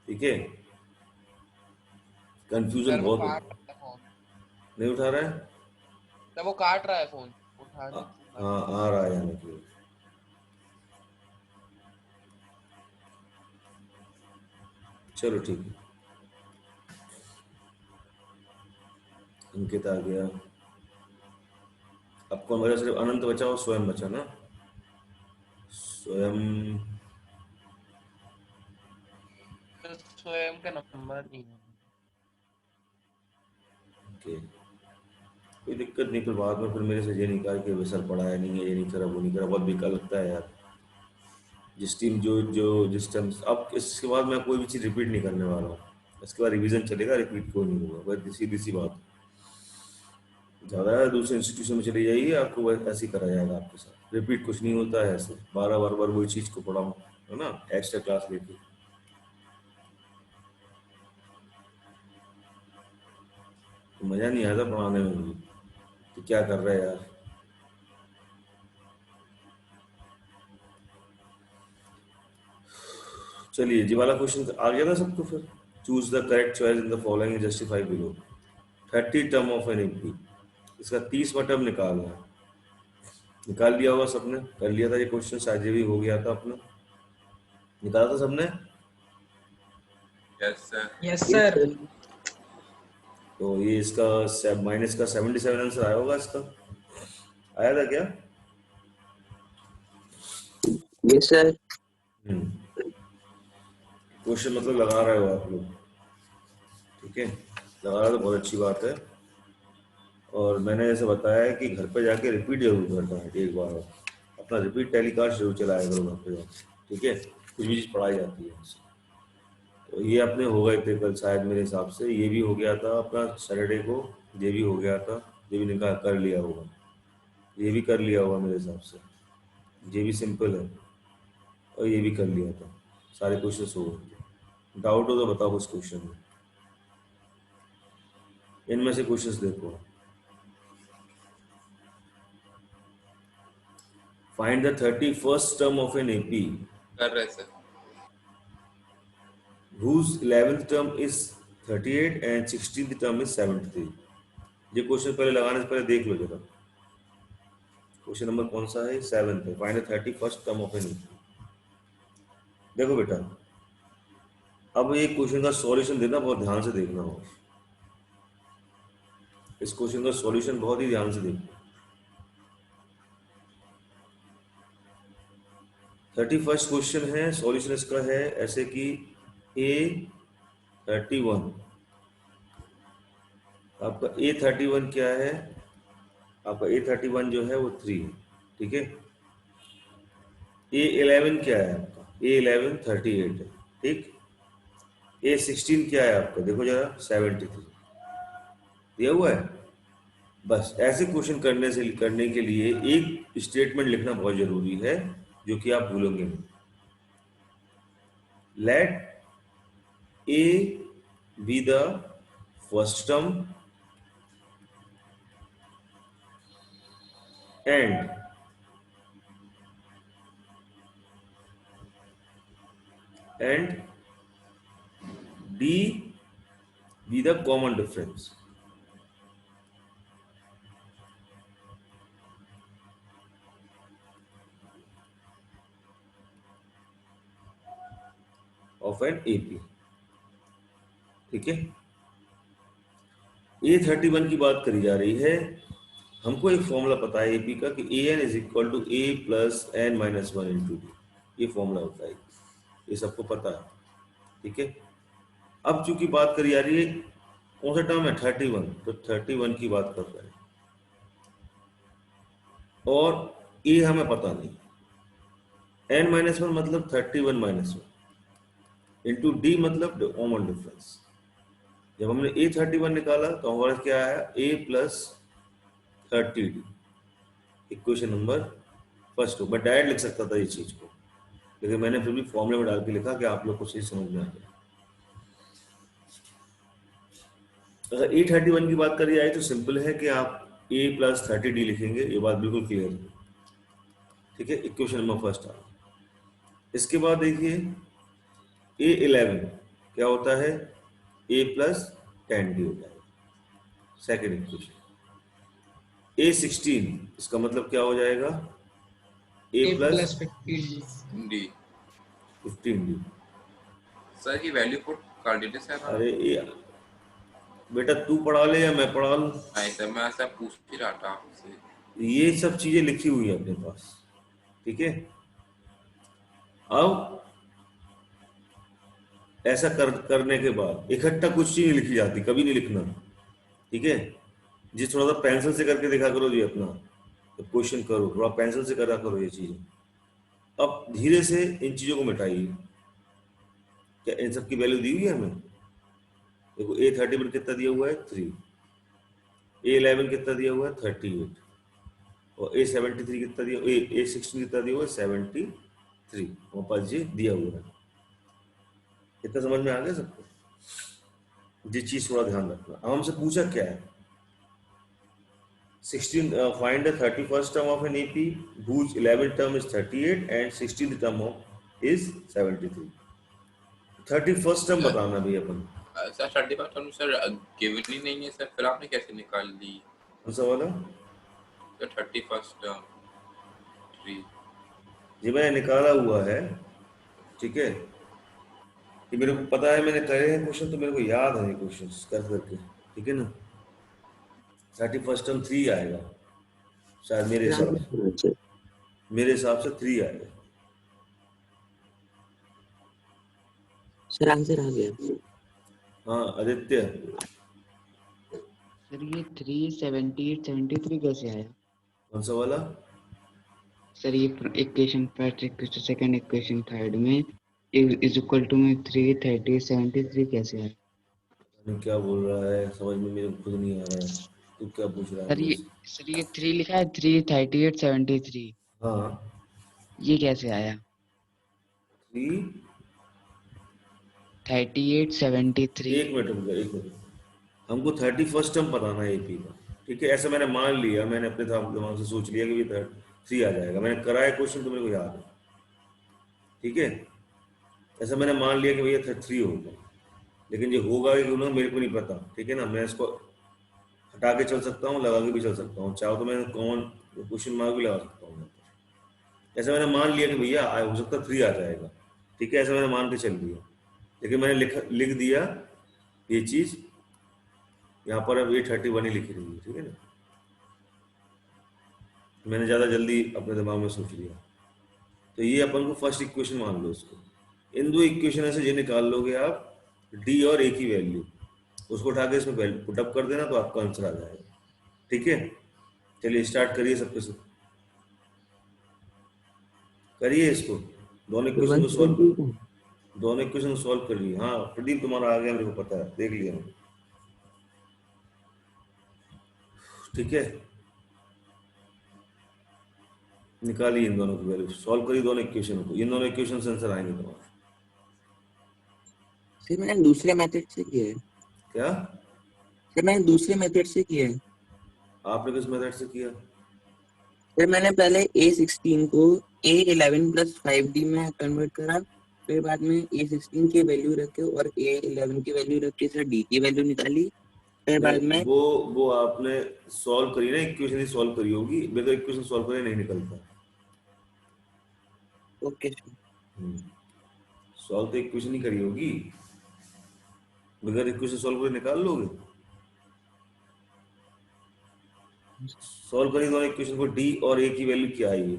ठीक है, confusion sir वो बहुत काट होता है। रहा है फोन। नहीं उठा रहा है? सर वो काट रहा है फोन, आ, उठाने से बात हाँ, कर। आ रहा है यानी कि। चलो ठीक है, अंकित आ गया। अब कौन बचा? सिर्फ अनंत बचा और स्वयं बचा ना। स्वयं। तो स्वयं का नंबर नहीं है। ओके, कोई दिक्कत नहीं, फिर बाद में फिर मेरे से ये निकाल के सर पढ़ा है नहीं है, ये नहीं करा वो नहीं करा, बहुत बेकार लगता है यार। जिस टीम जो जो जिस टाइम, अब इसके बाद मैं कोई भी चीज़ रिपीट नहीं करने वाला हूँ। इसके बाद रिवीजन चलेगा, रिपीट कोई नहीं होगा, बस सीधी सी बात। ज़्यादा है दूसरे इंस्टीट्यूशन में चली जाइए, आपको वह ऐसे ही करा जाएगा आपके साथ, रिपीट कुछ नहीं होता है ऐसे, बारह बार वही चीज़ को पढ़ाऊँ, है ना, एक्स्ट्रा क्लास लेके। तो मज़ा नहीं आता पढ़ाने में भी, तो क्या कर रहे हैं यार। चलिए जी, वाला क्वेश्चन आ गया ना सबको फिर। Choose the correct choice in the following, justify below. 30 term of an AP, इसका 30वां टर्म निकालना है। निकाल लिया होगा सबने, कर लिया था ये क्वेश्चन, शायद ये भी हो गया था अपना, निकाला था सबने। Yes sir. Yes sir. तो ये इसका माइनस का 77 आंसर आया होगा इसका, आया था क्या? Yes sir. क्वेश्चन मतलब लगा रहे हो आप लोग, ठीक है, लगा रहे हो तो बहुत अच्छी बात है। और मैंने जैसे बताया है कि घर पे जाके रिपीट जरूर करना है एक बार, अपना रिपीट टेलीकास्ट जरूर चलाया करो घर पे जाके, ठीक है, कुछ भी चीज़ पढ़ाई जाती है उससे। तो ये अपने हो गए थे कल शायद, मेरे हिसाब से ये भी हो गया था अपना सैटरडे को, ये भी हो गया था, ये भी निकाल कर लिया होगा, ये भी कर लिया होगा मेरे हिसाब से, ये भी सिंपल है, और ये भी कर लिया था, सारे क्वेश्चन हो गए थे। डाउट हो तो बताओ उस क्वेश्चन में, इनमें से क्वेश्चंस देखो। Find the 31st term of an AP कर रहे sir. whose 11th term is 38 and 16th term is 73। ये क्वेश्चन पहले लगाने से पहले देख लो जरा, क्वेश्चन नंबर कौन सा है? 7th है। Find the 31st term of an AP. देखो बेटा, अब ये क्वेश्चन का सॉल्यूशन देना बहुत ध्यान से देखना हो, इस क्वेश्चन का सॉल्यूशन बहुत ही ध्यान से देखना। 31st क्वेश्चन है, सॉल्यूशन इसका है ऐसे कि A31, आपका A31 क्या है? आपका A31 जो है वो 3 है, ठीक है। A11 क्या है आपका? A11 38 है, ठीक। A16 क्या है आपका? देखो जरा, 73 दिया हुआ है। बस ऐसे क्वेश्चन करने के लिए एक स्टेटमेंट लिखना बहुत जरूरी है, जो कि आप भूलोगे नहीं। Let A be the first term and D be the common difference of an AP, ठीक है। A31 की बात करी जा रही है, हमको एक फॉर्मूला पता है AP का कि AN is equal to A plus N minus 1 into d, ये फॉर्मूला होता है, ये सबको पता है, ठीक है। अब चूंकि बात करी जा रही है कौन सा टर्म है? 31, तो 31 की बात कर रहे हैं, और A हमें पता नहीं, N माइनस 1 मतलब 31 माइनस 1 इंटू डी मतलब कॉमन डिफरेंस। जब हमने A31 निकाला तो हमारा क्या आया? A plus 30D। Equation number first हो, मैं डायरेक्ट लिख सकता था ये चीज को, लेकिन मैंने फिर भी फॉर्मूले में डाल के लिखा कि आप लोग को सही समझ में आ जाए। अगर A31 की बात करी जाए तो सिंपल है कि आप A प्लस 30D लिखेंगे, ये बात बिल्कुल क्लियर है, ठीक है। इक्वेशन नंबर फर्स्ट आ, इसके बाद देखिए A11 क्या होता है, a प्लस 10d हो जाएगा सेकेंड इक्वेशन। A16 इसका मतलब क्या हो जाएगा, a A plus plus 15 D 15d। Sir की वैल्यू पुट कर दीजिए सर आप। अरे ये बेटा तू पढ़ा ले या मैं पढ़ा लूं, नहीं सर मैं ऐसा पूछ ही रहा था आपसे। ये सब चीजें लिखी हुई है अपने पास, ठीक है। अब ऐसा करने के बाद इकट्ठा कुछ चीज नहीं लिखी जाती, कभी नहीं लिखना, ठीक है। जी थोड़ा सा पेंसिल से करके दिखा करो जी अपना, तो क्वेश्चन करो थोड़ा पेंसिल से करा करो ये चीजें। अब धीरे से इन चीजों को मिटाइए। क्या इन सब की वैल्यू दी हुई है हमें, देखो A31 कितना दिया हुआ है 3, A11 कितना दिया हुआ है 38, और A73 कितना दिया, A16 कितना दिया हुआ है 73, हमारे पास ये दिया हुआ है। कितना समझ में आ गया सबको, ये चीज थोड़ा ध्यान रखना। अब हमसे पूछा क्या है, 16 find the 31st term of an AP whose 11th term is 38 and 16th term is 73। 31st term बताना भी अपन, सर 35 टर्म सर गिवन ही नहीं है सर, फिर आपने कैसे निकाल ली? कौन सा वाला, सर 31 टर्म 3 ये मैंने निकाला हुआ है, ठीक है। ये मेरे को पता है, मैंने करे हैं क्वेश्चन, तो मेरे को याद है ये क्वेश्चन कर करके, ठीक है ना। 31st टर्म 3 आएगा शायद, मेरे हिसाब से, मेरे हिसाब से 3 आएगा। सर आंसर आ गया। हाँ आदित्य, सर ये 378 73 कैसे आया? कौन सा वाला, सर ये equation first equation second equation third में इज इक्वल टू में 330 73 कैसे आया? मैं क्या बोल रहा है समझ में मेरे को खुद नहीं आ रहा है, तू क्या पूछ रहा है मुझसे? सर ये 3 लिखा है 338 73, हाँ ये कैसे आया? 3, 38 73 एक मिनट रुक जा, एक मिनट, हमको 31st टर्म बताना है एपी का, ठीक है। ऐसा मैंने मान लिया, मैंने अपने दिमाग से सोच लिया कि ये 3 आ जाएगा, मैंने कराया क्वेश्चन तो मेरे को याद है, ठीक है। ऐसा मैंने मान लिया कि भैया 3 होगा, लेकिन ये होगा कि ना मेरे को नहीं पता, ठीक है ना। मैं इसको हटा के चल सकता हूँ, लगा के भी चल सकता हूँ, चाहो तो मैं कॉमन क्वेश्चन मार्क भी लगा सकता हूँ। ऐसा मैंने मान लिया कि भैया हो सकता 3 आ जाएगा, ठीक है, ऐसा मैंने मान के चल लिया, लेकिन मैंने लिख दिया ये चीज यहाँ पर, अब ये 31 ही लिखी रही है, ठीक है ना। मैंने ज़्यादा जल्दी अपने दिमाग में सोच लिया, तो ये अपन को फर्स्ट इक्वेशन मान लो इसको। इन दो इक्वेशन से ये निकाल लोगे आप डी और ए की वैल्यू, उसको उठा के इसमें वैल्यू पुटअप कर देना तो आपका आंसर आ जाएगा, ठीक है। चलिए स्टार्ट करिए, सबके सब करिए इसको, दोनों इक्वेशन को सॉल्व, दोनों इक्वेशन को सॉल्व करिए। हाँ प्रदीप तुम्हारा आ गया, मेरे को पता है, देख लिया मैंने, ठीक है। निकालिए इन दोनों की वैल्यू, सॉल्व करिए दोनों इक्वेशन को, इन दोनों इक्वेशन से आंसर आएंगे तुम्हारे। सर मैंने दूसरे मेथड से किया है। क्या सर मैंने दूसरे मेथड से किया है। आपने किस मेथड से किया? सर मैंने पहले A16 को A11 प्लस 5D में कन्वर्ट करा, फिर बाद में A16 की वैल्यू रखे और A11 की वैल्यू रख के सर D की वैल्यू निकाली, फिर बाद में वो आपने सॉल्व करी ना, इक्वेशन ही सॉल्व करी होगी, बगैर इक्वेशन सॉल्व करे नहीं निकलता। ओके सॉल्व तो इक्वेशन ही करी होगी, बगैर इक्वेशन सॉल्व करे निकाल लोगे। सॉल्व करी दोनों इक्वेशन को, डी और ए की वैल्यू क्या आई है?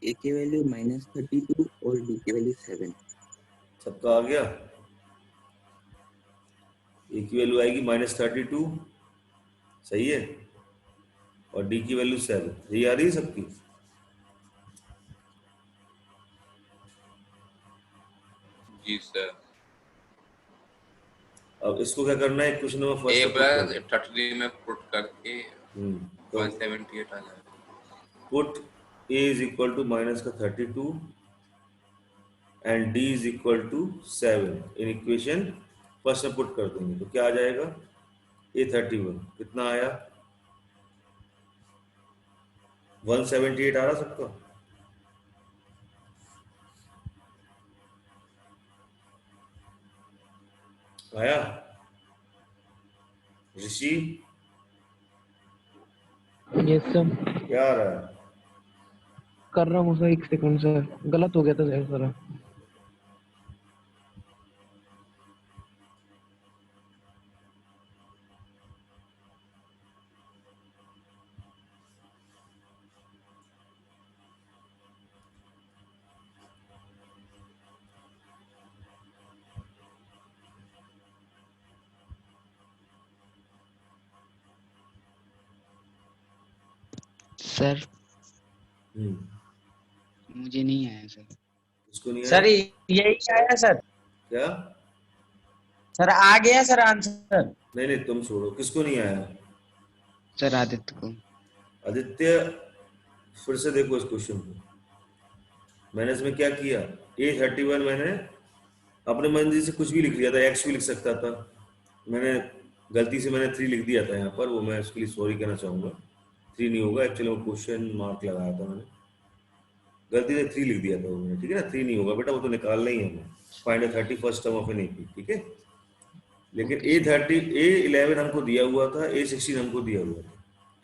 A की वैल्यू -32 और D की वैल्यू 7। सबका आ गया? ए की वैल्यू आएगी -32, सही है, और डी की वैल्यू 7, यही आ रही है सबकी। जी सर। अब इसको क्या करना है, equation number first A plus 33 में पुट करके तो 178 आ जाएगा। Put a is equal to minus का 32 एंड d is equal to 7 in equation first में पुट कर देंगे, तो क्या आ जाएगा, A31 कितना आया, 178 आ रहा सबका, आया ऋषि? यस सर, क्या आ रहा है? कर रहा हूँ सर। एक सेकंड सर, गलत हो गया था सर सारा। सर हम्म। मुझे नहीं आया सर। किसको नहीं सर आया? यही आया सर। क्या? सर आ गया सर आंसर। नहीं नहीं, तुम छोड़ो, किसको नहीं आया? सर आदित्य को। आदित्य, फिर से देखो इस क्वेश्चन को। मैंने इसमें क्या किया, A31 मैंने अपने मर्जी से कुछ भी लिख लिया था, एक्स भी लिख सकता था। मैंने गलती से मैंने 3 लिख दिया था यहाँ पर, वो मैं उसके लिए सॉरी कहना चाहूँगा। 3 नहीं होगा एक्चुअली, वो क्वेश्चन मार्क लगाया था मैंने, गलती से 3 लिख दिया था वो मैंने, ठीक है ना। 3 नहीं होगा बेटा, वो तो निकालना ही है हमें। Find the 31st term of an AP, ठीक है। लेकिन A11 हमको दिया हुआ था, A16 हमको दिया हुआ था,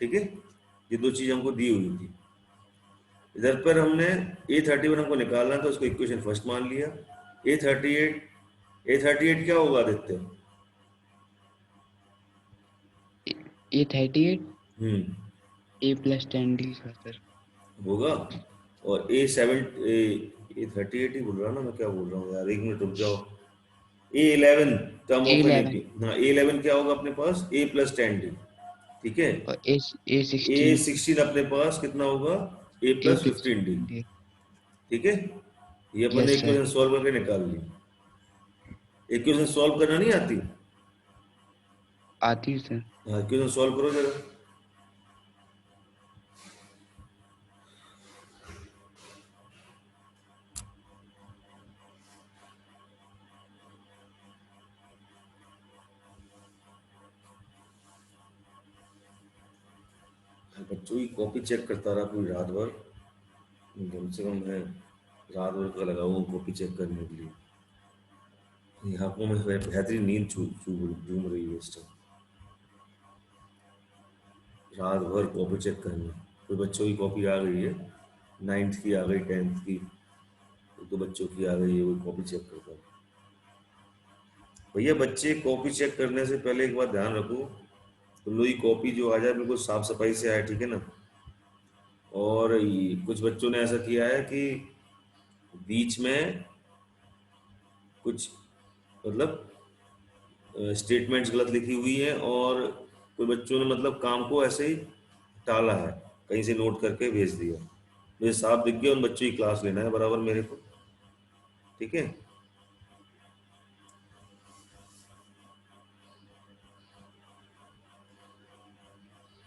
ठीक है। ये दो चीज हमको दी हुई थी। इधर पर हमने A31 हमको निकालना था, उसको इक्वेशन फर्स्ट मान लिया। A38 क्या होगा आदित्य? A38 हम्म, A+10D का सर। होगा। और A38 ही बोल रहा ना, मैं क्या बोल रहा हूँ यार, एक मिनट रुक जाओ। A11 term of an AP, हाँ A11 क्या होगा अपने पास, A+10D, ठीक है। और A16 A16 अपने पास कितना होगा, A+15D, A15D। ठीक है। ये अपन ने यस सर। इक्वेशन सॉल्व करके निकाल ली। इक्वेशन सॉल्व करना नहीं आती? आती है सर। हाँ, इक्वेशन सॉल्व करो जरा। बच्चों की कॉपी चेक करता रहा पूरी रात भर, कम से कम मैं रात भर का लगाऊँ कॉपी चेक करने के लिए। आंखों में बेहतरीन नींद झूम रही है इस टाइम, रात भर कॉपी चेक करनी। कोई बच्चों की कॉपी आ गई है, 9th की आ गई, 10th की, तो बच्चों की आ गई है, वो कॉपी चेक करता है। भैया बच्चे कॉपी चेक करने से पहले एक बात ध्यान रखो, तुम लोग की कॉपी जो आ जाए बिल्कुल साफ सफाई से आए, ठीक है ना। और कुछ बच्चों ने ऐसा किया है कि बीच में कुछ मतलब स्टेटमेंट्स गलत लिखी हुई है, और कुछ बच्चों ने मतलब काम को ऐसे ही टाला है, कहीं से नोट करके भेज दिया। मुझे साफ दिख गया, उन बच्चों की क्लास लेना है बराबर मेरे को, ठीक है।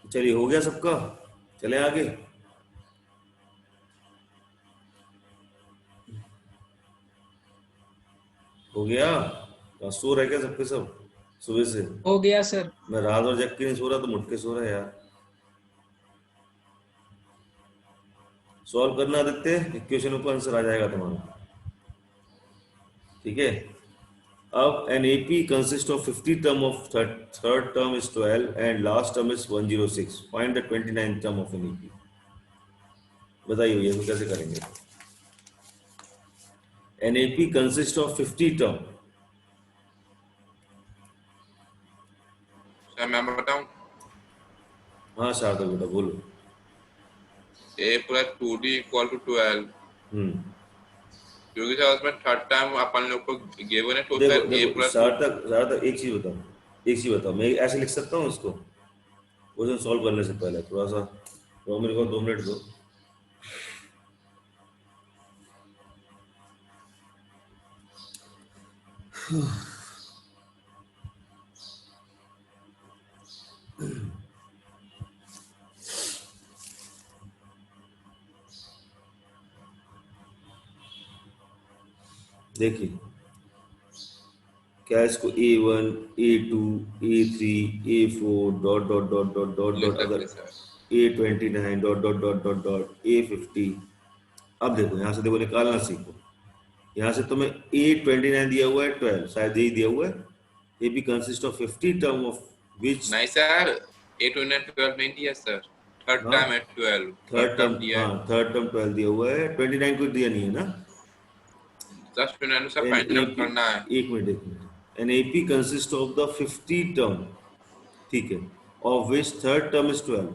चलिए, हो गया सबका, चले आगे। हो गया? सो रहे क्या सबके सब सुबह से? हो गया सर। मैं रात और जग के नहीं सो रहा, तो मुट के सो रहा है यार। सॉल्व करना आदित्य, इक्वेशन को आंसर आ जाएगा तुम्हारा, ठीक है। अब an AP consists of 50 term of third term is 12 and last term is 106. Find the 29th term of an AP. बताइए भैया इसको कैसे करेंगे? An AP consists of 50 term. Sir मैं बताऊं, हाँ शारदा बेटा बोलो। A+2D = 12, क्योंकि सर उसमें थर्ड टाइम अपन लोग को गिवन है, तो देखो सर देखो शारदा, एक चीज बताओ, मैं ऐसे लिख सकता हूँ इसको क्वेश्चन सॉल्व करने से पहले? थोड़ा मेरे को 2 मिनट दो। देखिए क्या इसको A1, A2, A3, A4 dot dot dot dot dot लिख डॉट अगर सकते sir. A29 dot dot dot dot dot A50। अब देखो यहाँ से, देखो निकालना सीखो। यहाँ से तुम्हें A29 दिया हुआ है 12, शायद यही दिया हुआ है, AP consists of 50 term of which नहीं सर 8 12 नहीं दिया सर थर्ड हाँ टर्म है 12 थर्ड थर्ड टर्म, टर्म दिया है हाँ थर्ड टर्म 12 दिया हुआ है, 29 को दिया नहीं है ना। जस्ट अनुसार एन फाइंड आउट AP, करना है एक minute, an AP consist of the 50 term, ठीक है, of which third term is 12,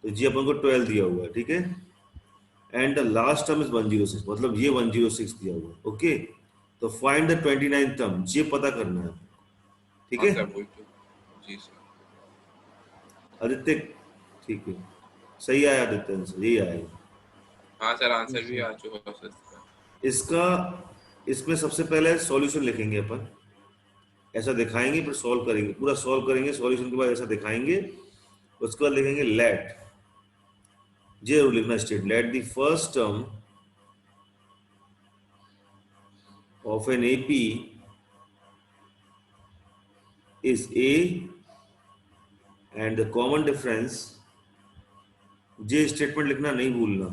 तो जी अपन को 12 दिया हुआ है, ठीक है, and the last term is 106, मतलब ये 106 दिया हुआ है, ओके। तो फाइंड द 29 टर्म, ये पता करना है, ठीक हाँ है सर बोल तो जी सर आदित्य, ठीक है, सही आया आदित्य, आंसर यही आएगा हाँ सर आंसर भी आ चुका है सर इसका। इसमें सबसे पहले सॉल्यूशन लिखेंगे अपन, ऐसा दिखाएंगे फिर सॉल्व करेंगे, पूरा सॉल्व करेंगे, सॉल्यूशन के बाद ऐसा दिखाएंगे, उसके बाद लिखेंगे लेट, जरूर लिखना state, let the first term of an AP is A and the common difference, जे स्टेटमेंट लिखना नहीं भूलना,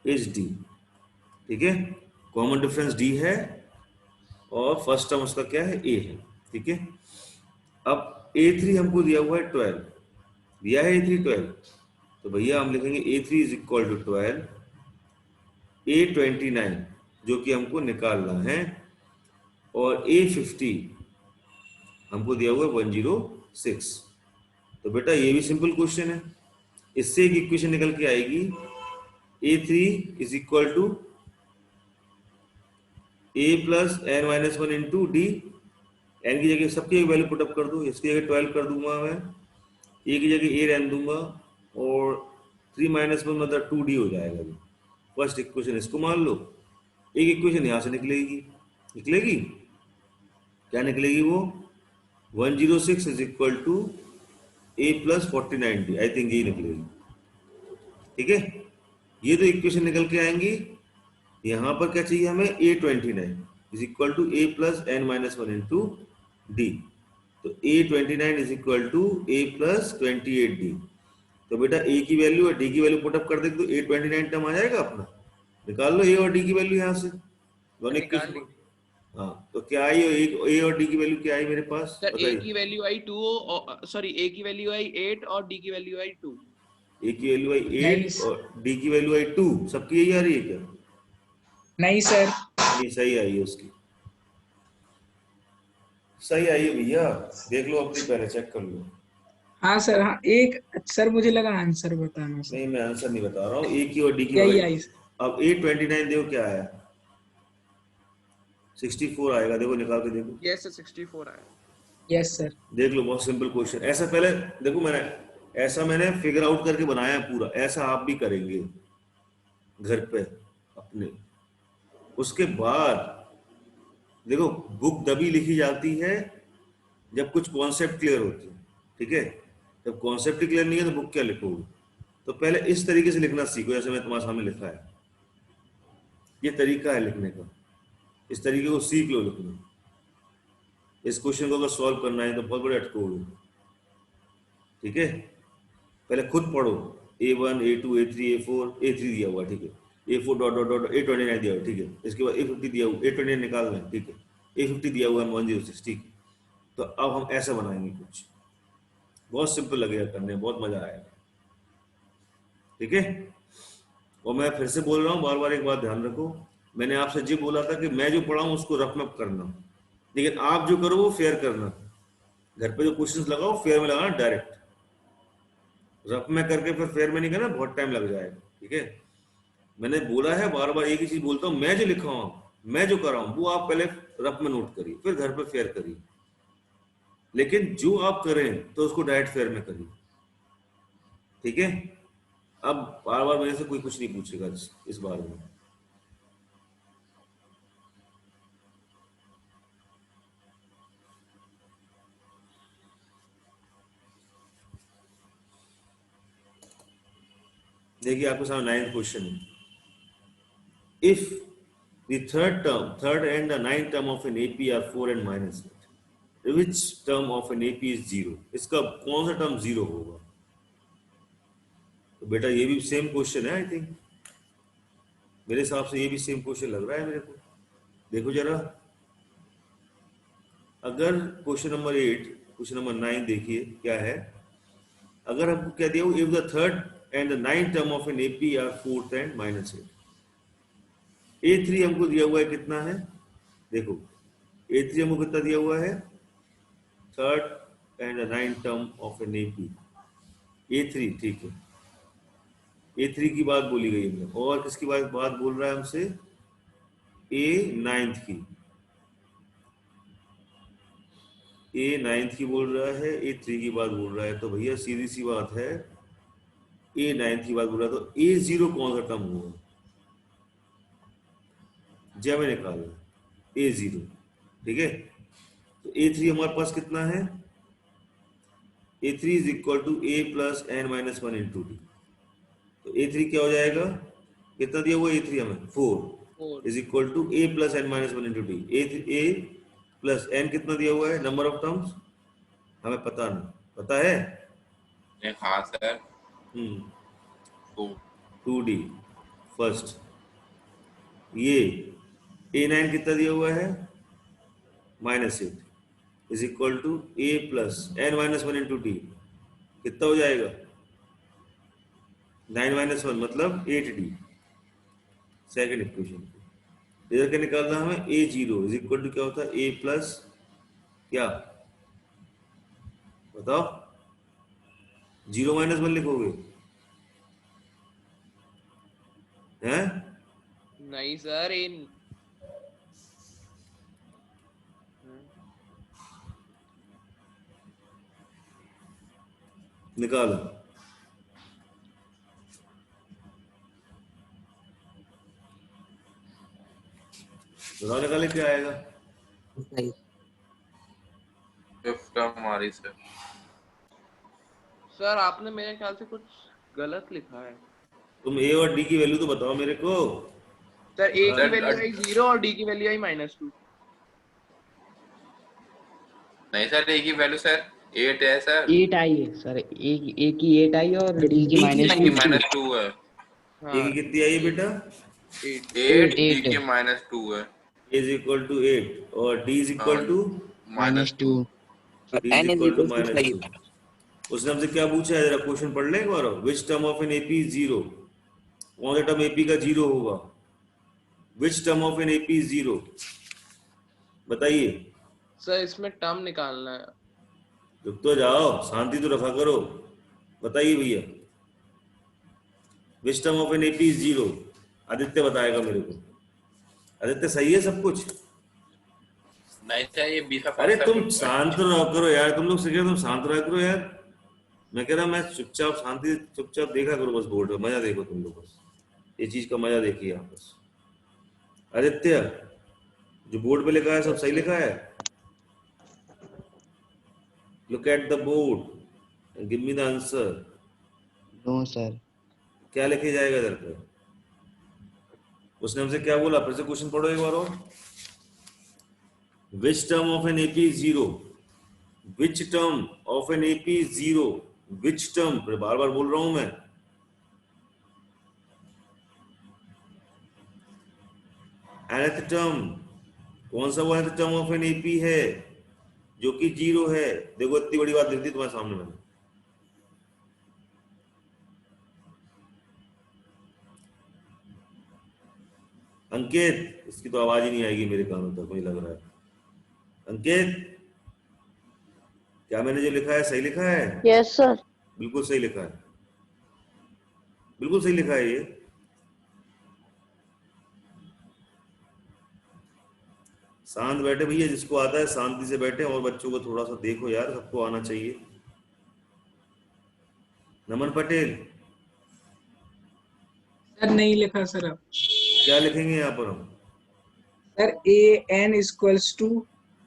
इज D, ठीक है, कॉमन डिफरेंस D है और फर्स्ट टर्म उसका क्या है A है, ठीक है। अब A3 हमको दिया हुआ है 12, दिया है A3 12, तो भैया हम लिखेंगे A3 is equal to 12, A29 जो कि हमको निकालना है, और A50 हमको दिया हुआ है 106। तो बेटा ये भी सिंपल क्वेश्चन है, इससे एक इक्वेशन निकल के आएगी, A3 is equal to A plus n minus 1 into d, n की जगह सबकी एक वैल्यू पुटअप कर दो, इसकी जगह 12 कर दूंगा मैं, ए की जगह A रहने दूंगा, और 3 माइनस 1 मतलब 2D हो जाएगा। फर्स्ट इक्वेशन इसको मान लो, एक इक्वेशन यहाँ से निकलेगी क्या निकलेगी वो, 106 is equal to A plus 49D, I think यही निकलेगी, ठीक है। ये तो इक्वेशन निकल के आएंगी, यहाँ पर क्या चाहिए हमें, A29 is equal to A plus n minus 1 into d, तो A29 is equal to A plus 28D। तो बेटा A की वैल्यू और D की वैल्यू पुटअप कर दे तो A29 टर्म आ जाएगा अपना, निकाल लो A और D की वैल्यू यहाँ से, दोनों निकाल ली। हाँ, तो क्या आई, A और D की वैल्यू क्या आई मेरे पास, सर ए बताइए। की वैल्यू आई 2, सॉरी ए की वैल्यू आई 8 और डी की वैल्यू आई 2। A की वैल्यू आई 8 और D की वैल्यू आई 2, सबकी यही आ रही है क्या? नहीं सर, ये सही आई है उसकी, सही आई है भैया, देख लो अपनी, पहले चेक कर लो। हाँ सर, हाँ एक सर मुझे लगा आंसर बताना सर। नहीं मैं आंसर नहीं बता रहा हूँ, A की और D की यही वैल्यू। आई। अब A29 देखो क्या आया, 64 आएगा, देखो निकाल के देखो। यस सर 64 आया। Yes sir. देख लो, बहुत सिंपल क्वेश्चन, ऐसा पहले देखो मैंने फिगर आउट करके बनाया है पूरा, ऐसा आप भी करेंगे घर पे अपने। उसके बाद देखो, बुक तभी लिखी जाती है जब कुछ कॉन्सेप्ट क्लियर होते हैं, ठीक है, जब कॉन्सेप्ट क्लियर नहीं है तो बुक क्या लिखोगे। तो पहले इस तरीके से लिखना सीखो, जैसे मैं तुम्हारे सामने लिखा है, ये तरीका है लिखने का, इस तरीके को सीख लो लिखना। इस क्वेश्चन को अगर सॉल्व करना है तो बहुत बड़े अटकोगे, ठीक है। पहले खुद पढ़ो, A1 A2 A3 A4, A3 दिया हुआ, ठीक है, A4 dot dot dot A29 दिया हुआ, ठीक है, इसके बाद A50 दिया हुआ, A29 निकालना है, ठीक है, A50 दिया हुआ है 106, ठीक है। तो अब हम ऐसा बनाएंगे कुछ, बहुत सिंपल लगेगा करने, बहुत मजा आएगा, ठीक है। और मैं फिर से बोल रहा हूँ बार बार, एक बात ध्यान रखो, मैंने आपसे ये बोला था कि मैं जो पढ़ाऊँ उसको रफ में करना, लेकिन आप जो करो वो फेयर करना, घर पे जो क्वेश्चंस लगाओ फेयर में लगाना, डायरेक्ट रफ में करके फिर फेयर में नहीं करना, बहुत टाइम लग जाएगा, ठीक है। मैंने बोला है बार बार, एक ही चीज बोलता हूँ, मैं जो लिखा हूँ, मैं जो कर रहा हूँ वो आप पहले रफ में नोट करिए, फिर घर पे फेयर करिए, लेकिन जो आप करें तो उसको डायरेक्ट फेयर में करिए, ठीक है। अब बार बार मेरे से कोई कुछ नहीं पूछेगा इस बारे में। देखिए आपके सामने 9th क्वेश्चन है, if the third and the 9th term of an AP are 4 and minus 8, which term of an AP is 0, इसका कौन सा टर्म 0 होगा। तो बेटा ये भी सेम क्वेश्चन है, आई थिंक मेरे हिसाब से ये भी सेम क्वेश्चन लग रहा है मेरे को। देखो जरा, अगर क्वेश्चन नंबर 8, क्वेश्चन नंबर 9 देखिए क्या है। अगर हमको क्या दिया हो, if the third and the ninth term of an AP are fourth and -8, A3 हमको दिया हुआ है कितना है, देखो A3 हमको कितना दिया हुआ है, third and the ninth term of an AP A3, ठीक है। A3 की बात बोली गई है, और किसकी बात बोल रहा है हमसे, A9 की, A9 की बोल रहा है, A3 की बात बोल रहा है। तो भैया सीधी सी बात है, A9 की बात बोल रहा है, तो A0 कौन सा टर्म हुआ, जब मैंने निकाला A0, ठीक है। तो A3 हमारे पास कितना है, A3 is equal to A plus n-1 into d. तो A3 क्या हो जाएगा, कितना दिया हुआ A3 हमें, 4 is equal to A plus n-1 into d. A plus n कितना दिया हुआ है, नंबर ऑफ टर्म्स हमें पता नहीं, पता है, हाँ सर, 2D फर्स्ट। ये A9 कितना दिया हुआ है, -8 is equal to A plus n-1 into d, कितना हो जाएगा, 9-1 मतलब 8D। सेकेंड इक्वेशन इधर क्या निकालना है हमें, A0 इज इक्वल टू क्या होता है, A प्लस क्या, बताओ, 0-1 लिखोगे हैं, नहीं सर, इन निकालो, बताओ निकाले क्या आएगा, सही। फिफ्थ टर्म हमारी सर। सर आपने मेरे ख्याल से कुछ गलत लिखा है। तुम A और D की वैल्यू तो बताओ मेरे को। सर A की सर, वैल्यू आई 0 और D की वैल्यू आई -2। नहीं सर, A की वैल्यू सर 8 है सर। 8 आई है सर, ए की 8 आई और डी की नहीं, -2 -2 है। A की कितनी आई है बेटा, 8 D eight. की -2 है। A इज इक्वल टू 8 और D इज इक्वल टू -2। और D is n is equal to equal to 5। -2। उसने हमसे क्या पूछा है, जरा क्वेश्चन पढ़ ले एक बार, which term of an AP is 0, कौन सा टर्म एपी का 0 होगा, which term of an AP is 0, बताइए। सर इसमें टर्म निकालना है। रुक तो जाओ, शांति तो रखा करो, बताइए भैया, विच term of an AP is 0, Aditya बताएगा मेरे को। आदित्य सही है सब कुछ, नहीं सर, ये 20 का अरे फर्स्ट तुम टर्म। शांत रहो करो यार, तुम लोग सीखे, तुम शांत रहा करो यार। मैं कह रहा मैं चुपचाप शांति चुपचाप देखा करो बस, बोर्ड में मजा देखो तुम लोग, बस ये चीज का मजा देखिए आप बस। आदित्य, जो बोर्ड पे लिखा है सब सही लिखा है, look at the board and give me the answer. No sir. क्या लिखे जाएगा इधर पे, उसने हमसे क्या बोला, फिर से क्वेश्चन पढ़ो एक बार और। Which term of an AP is 0, which term of an AP is 0, which term, बार बार बोल रहा हूं मैं, nth टर्म, कौन सा वो nth term of an AP है जो कि 0 है। देखो इतनी बड़ी बात लिख दी तुम्हारे सामने मैंने। अंकित, इसकी तो आवाज ही नहीं आएगी मेरे कानों तक, मुझे लग रहा है। अंकित, क्या मैंने जो लिखा है सही लिखा है? Yes sir. बिल्कुल सही लिखा है, बिल्कुल सही लिखा है ये। शांत बैठे भैया, जिसको आता है शांति से बैठे, और बच्चों को थोड़ा सा देखो यार, सबको आना चाहिए। नमन पटेल, सर नहीं लिखा सर अब। क्या लिखेंगे यहाँ पर हम? Sir an equals to,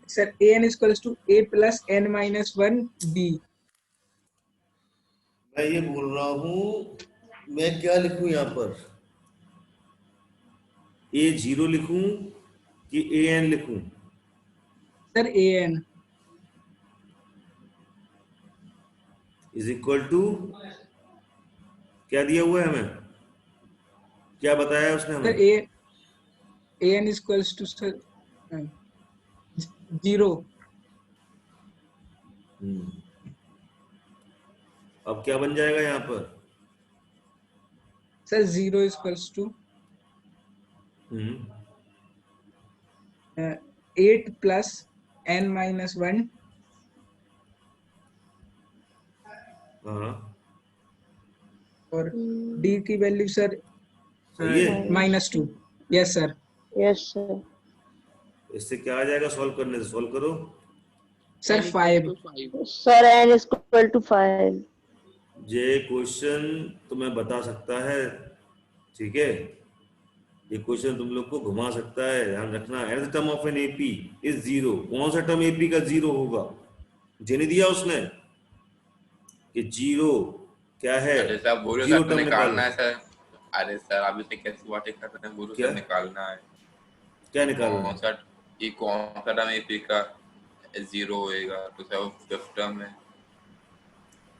sir an equals to a plus n-1 d। मैं ये बोल रहा हूँ, मैं क्या लिखूं यहाँ पर, A0 लिखूं कि AN लिखूं? Sir an is equal to क्या दिया हुआ है हमें, क्या बताया उसने सर हमें? an equals to sir 0. अब क्या बन जाएगा यहाँ पर? Sir 0 equals to 8 plus n minus 1 हाँ और d की वैल्यू सर सही है। -2. Yes sir. Yes sir. इससे क्या आ जाएगा सॉल्व करने से? सॉल्व करो। Sir n equal 5. to 5. Sir n is equal to 5. ये क्वेश्चन तुम्हें बता सकता है, ठीक है? ये क्वेश्चन तुम लोग को घुमा सकता है, ध्यान रखना। nth term of an AP is 0। कौन सा टर्म एपी का 0 होगा? मुझे नहीं दिया उसने कि 0 क्या है। अरे सर बोलो जीरो सर, तो टर्म निकालना है निकालो। सर। अरे सर अभी से कैसी बातें कर रहे हैं, बोलो क्या? सर निकालना है। क्या निकालना कौन है? सा ये कौन सा टर्म एपी का 0 होएगा? तो सर फिफ्थ टर्म है।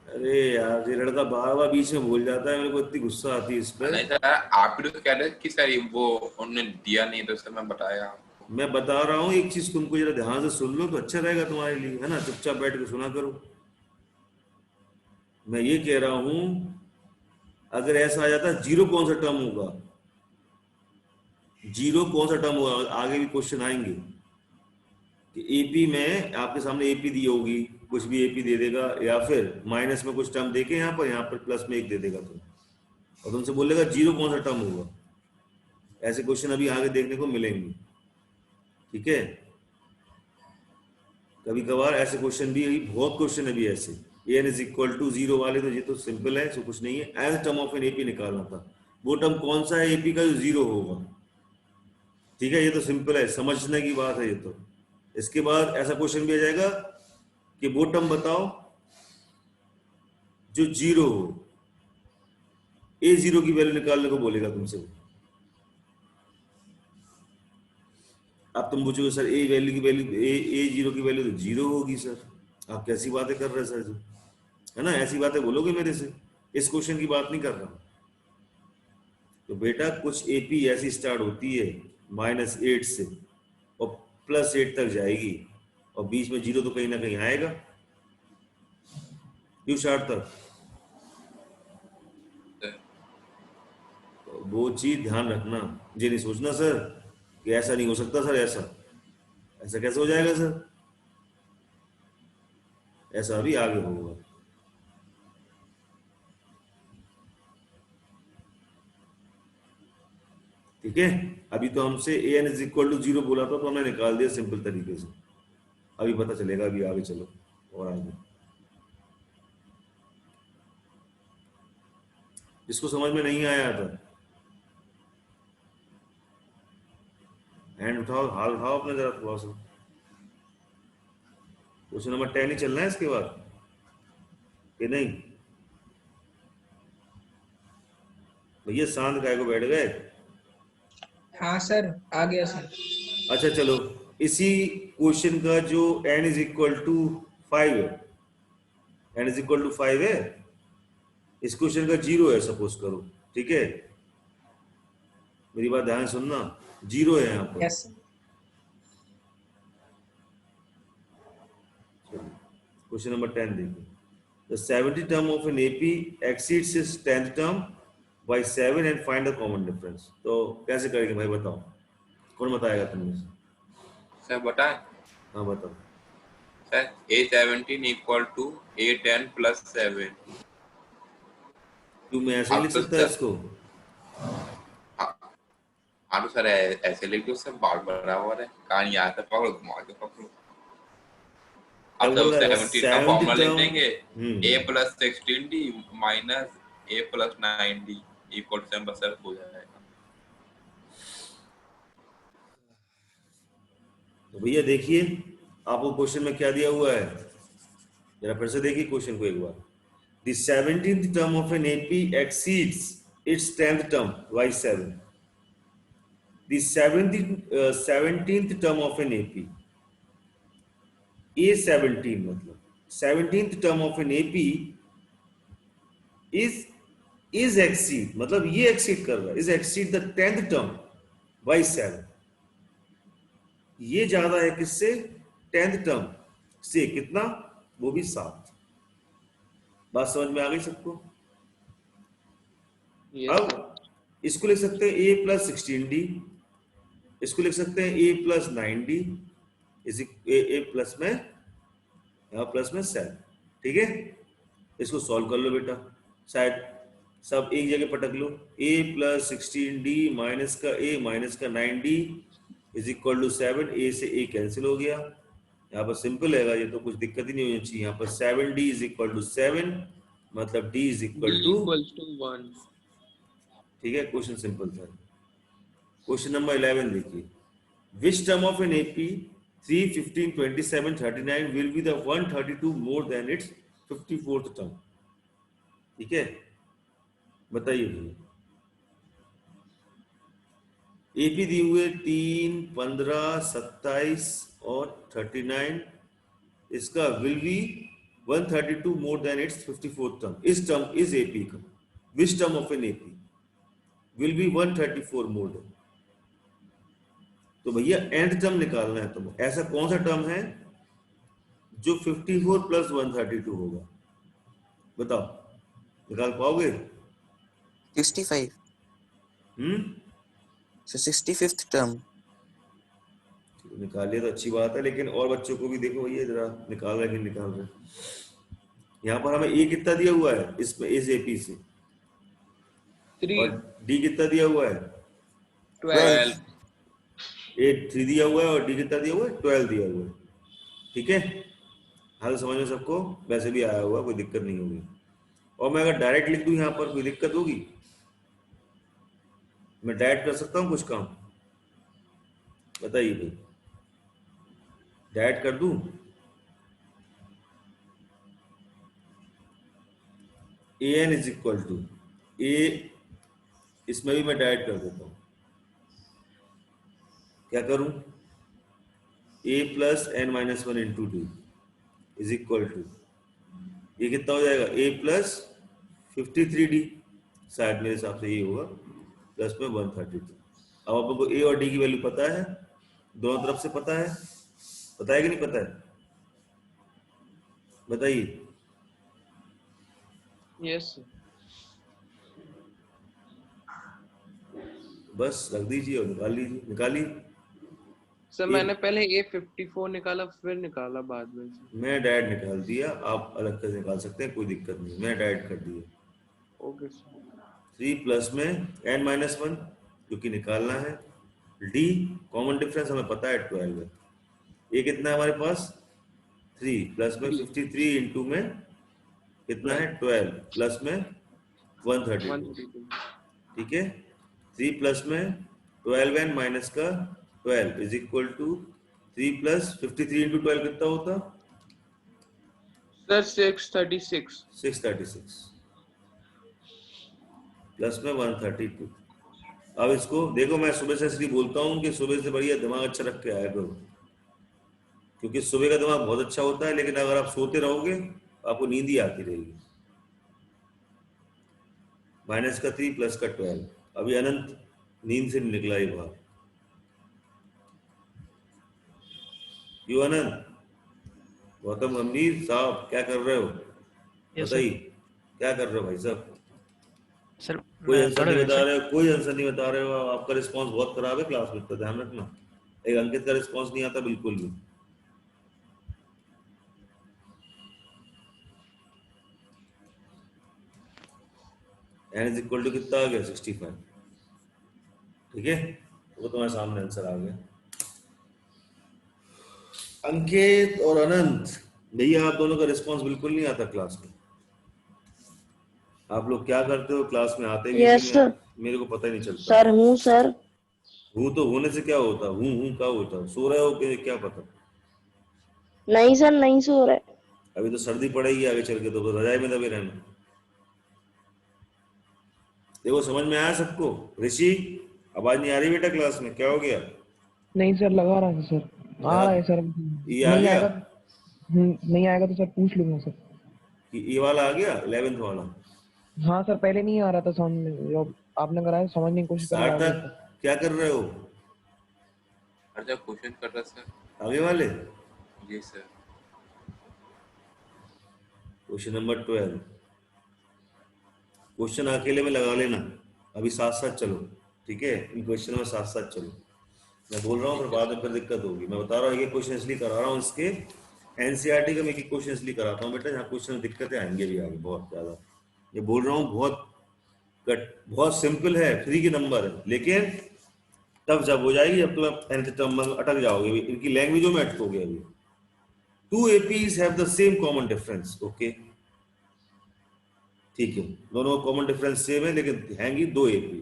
अरे यार, ये लड़का बार बार बीच में भूल जाता है, मेरे को इतनी गुस्सा आती है इस पे। नहीं सर, आप भी तो कह रहे कि सर वो उन्होंने दिया नहीं, तो सर मैं बताया आपको। मैं बता रहा हूँ एक चीज, तुमको जरा ध्यान से सुन लो तो अच्छा रहेगा तुम्हारे लिए, है ना? चुपचाप बैठ के सुना करो। मैं ये कह रहा हूं, अगर ऐसा आ जाता 0 कौन सा टर्म होगा, 0 कौन सा टर्म होगा, आगे भी क्वेश्चन आएंगे कि एपी में आपके सामने एपी दी होगी, कुछ भी एपी दे देगा, या फिर माइनस में कुछ टर्म देके यहाँ पर प्लस में 1 दे देगा तुम, और तुमसे बोलेगा 0 कौन सा टर्म होगा। ऐसे क्वेश्चन अभी आगे देखने को मिलेंगे, ठीक है? कभी कभार ऐसे क्वेश्चन भी, बहुत क्वेश्चन है भी ऐसे। एन इज इक्वल टू 0 वाले तो ये तो सिंपल है, सो कुछ नहीं है। As term of an AP निकालना था, वो टर्म कौन सा है एपी का जो 0 होगा, ठीक है? ये तो सिंपल है, समझने की बात है ये तो। इसके बाद ऐसा क्वेश्चन भी आ जाएगा कि वो टर्म बताओ जो 0 हो, A0 की वैल्यू निकालने को बोलेगा तुमसे। अब तुम पूछोगे सर ए वैल्यू की वैल्यू A0 की वैल्यू तो 0 होगी सर, आप कैसी बातें कर रहे हैं सर जी, है ना? ऐसी बातें बोलोगे मेरे से, इस क्वेश्चन की बात नहीं कर रहा। तो बेटा कुछ एपी ऐसी स्टार्ट होती है -8 से और +8 तक जाएगी, और बीच में 0 तो कहीं ना कहीं आएगा, क्यों स्टार्ट तक। तो वो चीज ध्यान रखना, ये नहीं सोचना सर कि ऐसा नहीं हो सकता सर, ऐसा कैसे हो जाएगा सर, ऐसा भी आगे होगा। ठीक है? अभी तो हमसे an इज इक्वल टू 0 बोला था, तो हमने निकाल दिया सिंपल तरीके से। अभी पता चलेगा, अभी आगे चलो और आगे। जिसको समझ में नहीं आया था हैंड उठाओ, हाथ उठाओ अपने जरा थोड़ा सा। क्वेश्चन नंबर 10 ही चलना है इसके बाद कि नहीं? भैया शांत काय को बैठ गए? हाँ सर आ गया सर. अच्छा चलो, इसी क्वेश्चन का जो n इज इक्वल टू 5 है, n इज इक्वल टू 5 है, इस क्वेश्चन का 0 है सपोज करो, ठीक है? मेरी बात ध्यान से सुनना, 0 है यहाँ पर। यस. क्वेश्चन नंबर 10 देखिए। The 70th term of an AP exceeds its 10th term by 7 and find the common difference। तो कैसे करेंगे भाई, बताओ, कौन बताएगा तुमने से? सर बताएं। हाँ बताओ। Sir A17 equal to A10 plus 7। क्यों, मैं ऐसे ही लिख सकता है इसको? हाँ तो सर ऐसे लिख दो सर, बाल बराबर है, कहानी यहाँ से पकड़ो, घुमा के पकड़ो। अब सब 17 का फॉर्मूला लिख देंगे, A plus 16D minus A plus 9D equal to बस हो जाएगा। तो भैया देखिए आपको क्वेश्चन में क्या दिया हुआ है, जरा फिर से देखिए क्वेश्चन को एक बार। The 17th term of an AP exceeds its 10th term by 7। The 17th term of an AP, A17 मतलब 17th term of an AP is is exceed मतलब ये एक्सीड कर रहा है, is exceed the 10th term by 7, ये ज्यादा है किससे? 10th टर्म से। कितना? वो भी 7। बात समझ में आ गई सबको? Yes, sir. अब इसको लिख सकते हैं a प्लस 16d, इसको लिख सकते हैं a plus 9d, a plus में यहाँ प्लस में 7। ठीक है, इसको सॉल्व कर लो बेटा, शायद सब एक जगह पटक लो। a प्लस 16d माइनस का a माइनस का 9d is equal to 7। a से a कैंसिल हो गया, यहाँ पर सिंपल है, ये तो कुछ दिक्कत ही नहीं होनी चाहिए। यहाँ पर 7d इज इक्वल टू 7, मतलब d is D equal to, equals to 1. ठीक है, क्वेश्चन सिंपल था। क्वेश्चन नंबर 11 देखिए, which term of an AP 3, 15, 27, 39 will be the 132 more than it's 54th term. ठीक है, बताइए भैया। एपी दिए हुए 3, 15, 27 और 39, इसका will be 132 more than it's 54th term. इस टर्म इज एपी का, विच term of an AP will be 134 more than. तो भैया एंड टर्म निकालना है, तो ऐसा कौन सा टर्म है जो 54 प्लस 132 होगा? बताओ, निकाल पाओगे? 65 so 65th टर्म। निकालिए तो अच्छी बात है, लेकिन और बच्चों को भी देखो भैया जरा, निकाल रहे कि निकाल रहे। यहाँ पर हमें ए कितना दिया हुआ है इसमें, इस एपी से, 3, और डी कितना दिया हुआ है? 12. ए 3 दिया हुआ है और डी कितना दिया हुआ है? 12 दिया हुआ है। ठीक है, हाल समझ में सबको? वैसे भी आया हुआ, कोई दिक्कत नहीं होगी। और मैं अगर डायरेक्ट लिख दूं यहाँ पर, कोई दिक्कत होगी? मैं डायरेक्ट कर सकता हूँ कुछ काम? बताइए भाई, डायरेक्ट कर दूं? A N is equal to ए, इसमें भी मैं डायरेक्ट कर देता हूँ। क्या करूं? a plus N minus 1 into D is equal to, ये कितना हो जाएगा? a प्लस 53d, शायद मेरे हिसाब से ये होगा, प्लस में 132। अब आपको a और d की वैल्यू पता है, दोनों तरफ से पता है, पता है कि नहीं पता है? बताइए। Yes, sir. बस रख दीजिए और निकाल लीजिए, निकालिए। सर मैंने पहले A54 निकाला, फिर निकाला बाद में। मैं डायरेक्ट निकाल दिया, आप अलग से निकाल सकते हैं, कोई दिक्कत नहीं, मैं डायरेक्ट कर दिया। Okay sir. 3 प्लस में n माइनस 1 क्योंकि निकालना है, d कॉमन डिफरेंस हमें पता है 12 है, ये कितना है हमारे पास? 3 प्लस में 53 इंटू में कितना है? 12 प्लस में 132। ठीक है, 3 प्लस में 12n माइनस का 12 is equal to 3 plus 53 into 12 कितना होता? सर 636। 636 प्लस में 132। अब इसको देखो, मैं सुबह से इसलिए बोलता हूँ कि सुबह से बढ़िया दिमाग अच्छा रख के आया करो, क्योंकि सुबह का दिमाग बहुत अच्छा होता है, लेकिन अगर आप सोते रहोगे आपको नींद ही आती रहेगी। माइनस का 3 प्लस का 12, अभी अनंत नींद से निकला ही बाहर। क्यों अनंत? गौतम गंभीर साहब क्या कर रहे हो? बताइए क्या कर रहे हो भाई साहब? सर कोई आंसर नहीं बता रहे हो, कोई आंसर नहीं बता रहे हो। आपका रिस्पांस बहुत खराब है क्लास में, तो ध्यान रखना। एक अंकित का रिस्पांस नहीं आता बिल्कुल भी। n इज इक्वल टू कितना आ गया? 65। ठीक है, वो तुम्हारे सामने आंसर आ गया। अंकित और अनंत भैया, आप दोनों का रिस्पांस बिल्कुल नहीं आता क्लास में। आप लोग क्या करते हो क्लास में? आते भी यस सर। मेरे को पता ही नहीं चलता। सर हूँ सर। हूँ तो होने से क्या होता? हूँ क्या होता? सो रहे हो कि क्या पता? नहीं सर, नहीं सो रहे। अभी तो सर्दी पड़ेगी आगे चल के, तो रजाई में दबे रहना। देखो समझ में आया सबको? ऋषि आवाज नहीं आ रही बेटा क्लास में, क्या हो गया? नहीं सर, लगा रहा था सर। आ रहा है सर। ये आ गया? नहीं आएगा तो सर पूछ लूंगा सर। ये वाला आ गया 11th वाला? हाँ सर, पहले नहीं आ रहा था साउंड में, जो आपने कराया समझने की कोशिश कर रहा सार्थक था। क्या कर रहे हो? हर जगह क्वेश्चन कर रहा सर। आगे वाले जी सर। Question number 12। क्वेश्चन अकेले में लगा लेना, अभी साथ साथ चलो, ठीक है? इन क्वेश्चन में साथ साथ चलो। मैं बोल रहा हूँ, फिर बाद में फिर दिक्कत होगी। मैं बता रहा हूँ, ये क्वेश्चन इसलिए करा रहा हूँ, इसके एनसीईआरटी का मैं एक क्वेश्चन इसलिए कराता हूँ बेटा, यहाँ क्वेश्चन में दिक्कतें आएंगे भी आगे बहुत ज्यादा। ये बोल रहा हूँ बहुत सिंपल है, फ्री के नंबर है, लेकिन तब जब हो जाएगी जब तुम nth टर्म में अटक जाओगे, इनकी लैंग्वेजों में अटकोगे। अभी 2 APs have the same common difference, okay ठीक है, दोनों का कॉमन डिफरेंस सेम है, लेकिन हैंगी 2 AP।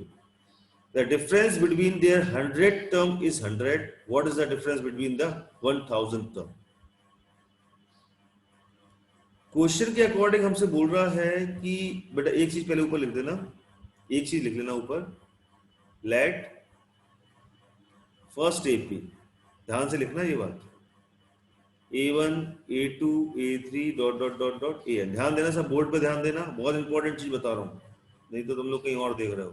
The difference between their 100 term is 100. What is the difference between the 1000 term? Question के अकॉर्डिंग हमसे बोल रहा है कि बेटा एक चीज पहले ऊपर लिख देना, एक चीज लिख लेना ऊपर, लेट फर्स्ट AP, ध्यान से लिखना ये बात, A1 A2 A3 dot dot dot dot AN। ध्यान देना सब, बोर्ड पे ध्यान देना, बहुत इंपॉर्टेंट चीज बता रहा हूँ, नहीं तो तुम लोग कहीं और देख रहे हो।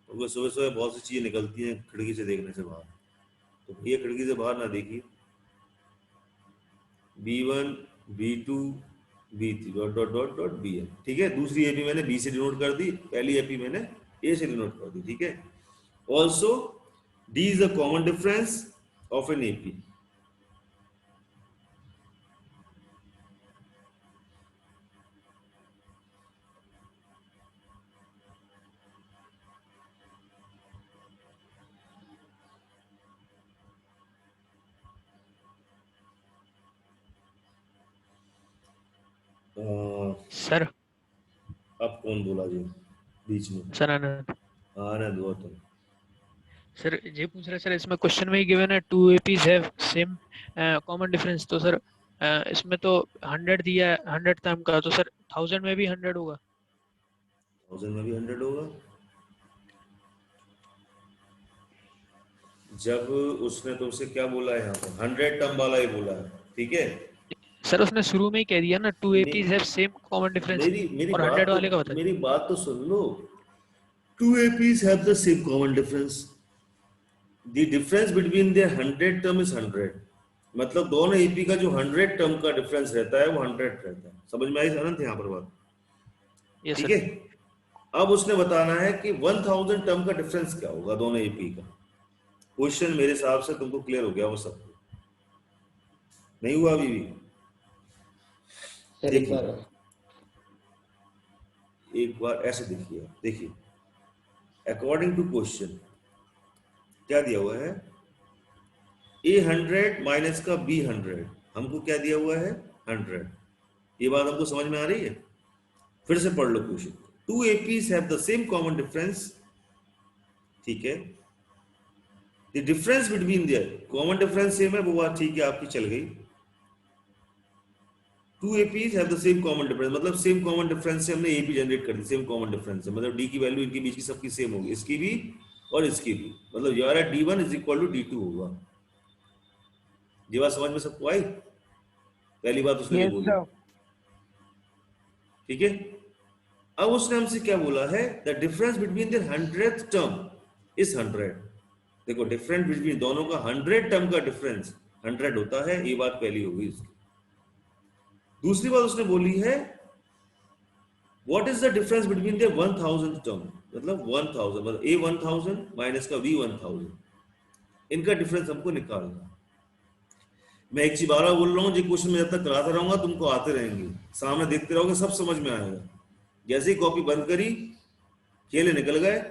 क्योंकि सुबह सुबह बहुत सी चीजें निकलती हैं खिड़की से देखने से बाहर, तो भैया खिड़की से बाहर ना देखिए। B1 B2 B3 dot dot dot dot BN, ठीक है? दूसरी AP मैंने B से डिनोट कर दी, पहली AP मैंने A से डिनोट कर दी, ठीक है? Also D is the common difference of an AP। Sir अब कौन बोला जी बीच में? सर आनंद आनंद हुआ तुम। सर ये पूछ रहे सर, इसमें क्वेश्चन में ही गिवन है 2 APs have same common difference, तो सर इसमें तो 100 दिया है 100 टर्म का, तो सर 1000 में भी 100 होगा? 1000 में भी 100 होगा। जब उसने तुमसे क्या बोला है यहाँ पर, 100 टर्म वाला ही बोला है, ठीक है? सर उसने शुरू में ही कह दिया ना 2 APs have same common difference, मेरी और 100 वाले का बता। मेरी बात तो सुन लो। 2 APs have the same common difference. The difference between their 100 term is 100. मतलब दोनों AP का जो 100 टर्म का डिफरेंस रहता है वो 100 रहता है। समझ में आई अनंत यहाँ पर बात? ठीक है। अब उसने बताना है कि 1000 टर्म का डिफरेंस क्या होगा दोनों AP का। क्वेश्चन मेरे हिसाब से तुमको क्लियर हो गया वो सब, नहीं हुआ अभी भी? एक बार ऐसे देखिए अकॉर्डिंग टू क्वेश्चन क्या दिया हुआ है, A100 माइनस का B100, हमको क्या दिया हुआ है 100। ये बात हमको समझ में आ रही है? फिर से पढ़ लो question. 2 APs have the same common difference, ठीक है? The difference between their common difference same है, वो बात ठीक है आपकी चल गई। 2 APs have the same common difference, मतलब सेम कॉमन डिफरेंस से हमने AP जनरेट कर दी, सेम कॉमन डिफरेंस से, मतलब D की वैल्यू इनके बीच की सबकी सेम होगी, इसकी भी और इसकी भी, मतलब यार D1 is equal to D2 होगा। ये बात समझ में सबको आई? पहली बात उसने बोली, ठीक है? अब उसने हमसे क्या बोला है, the difference between their 100th term is 100। देखो डिफरेंस बिटवीन दोनों का 100 टर्म का डिफरेंस 100 होता है, ये बात पहली हो गई उसकी। दूसरी बात उसने बोली है what is the difference between their 1000 term, मतलब 1000 मतलब A1000 माइनस का V1000, इनका डिफरेंस हमको निकालना। मैं एक चीज बार बोल रहा हूँ, जो क्वेश्चन में जब तक कराता रहूंगा तुमको आते रहेंगे, सामने देखते रहोगे, सब समझ में आएगा। जैसे ही कॉपी बंद करी, खेले निकल गए,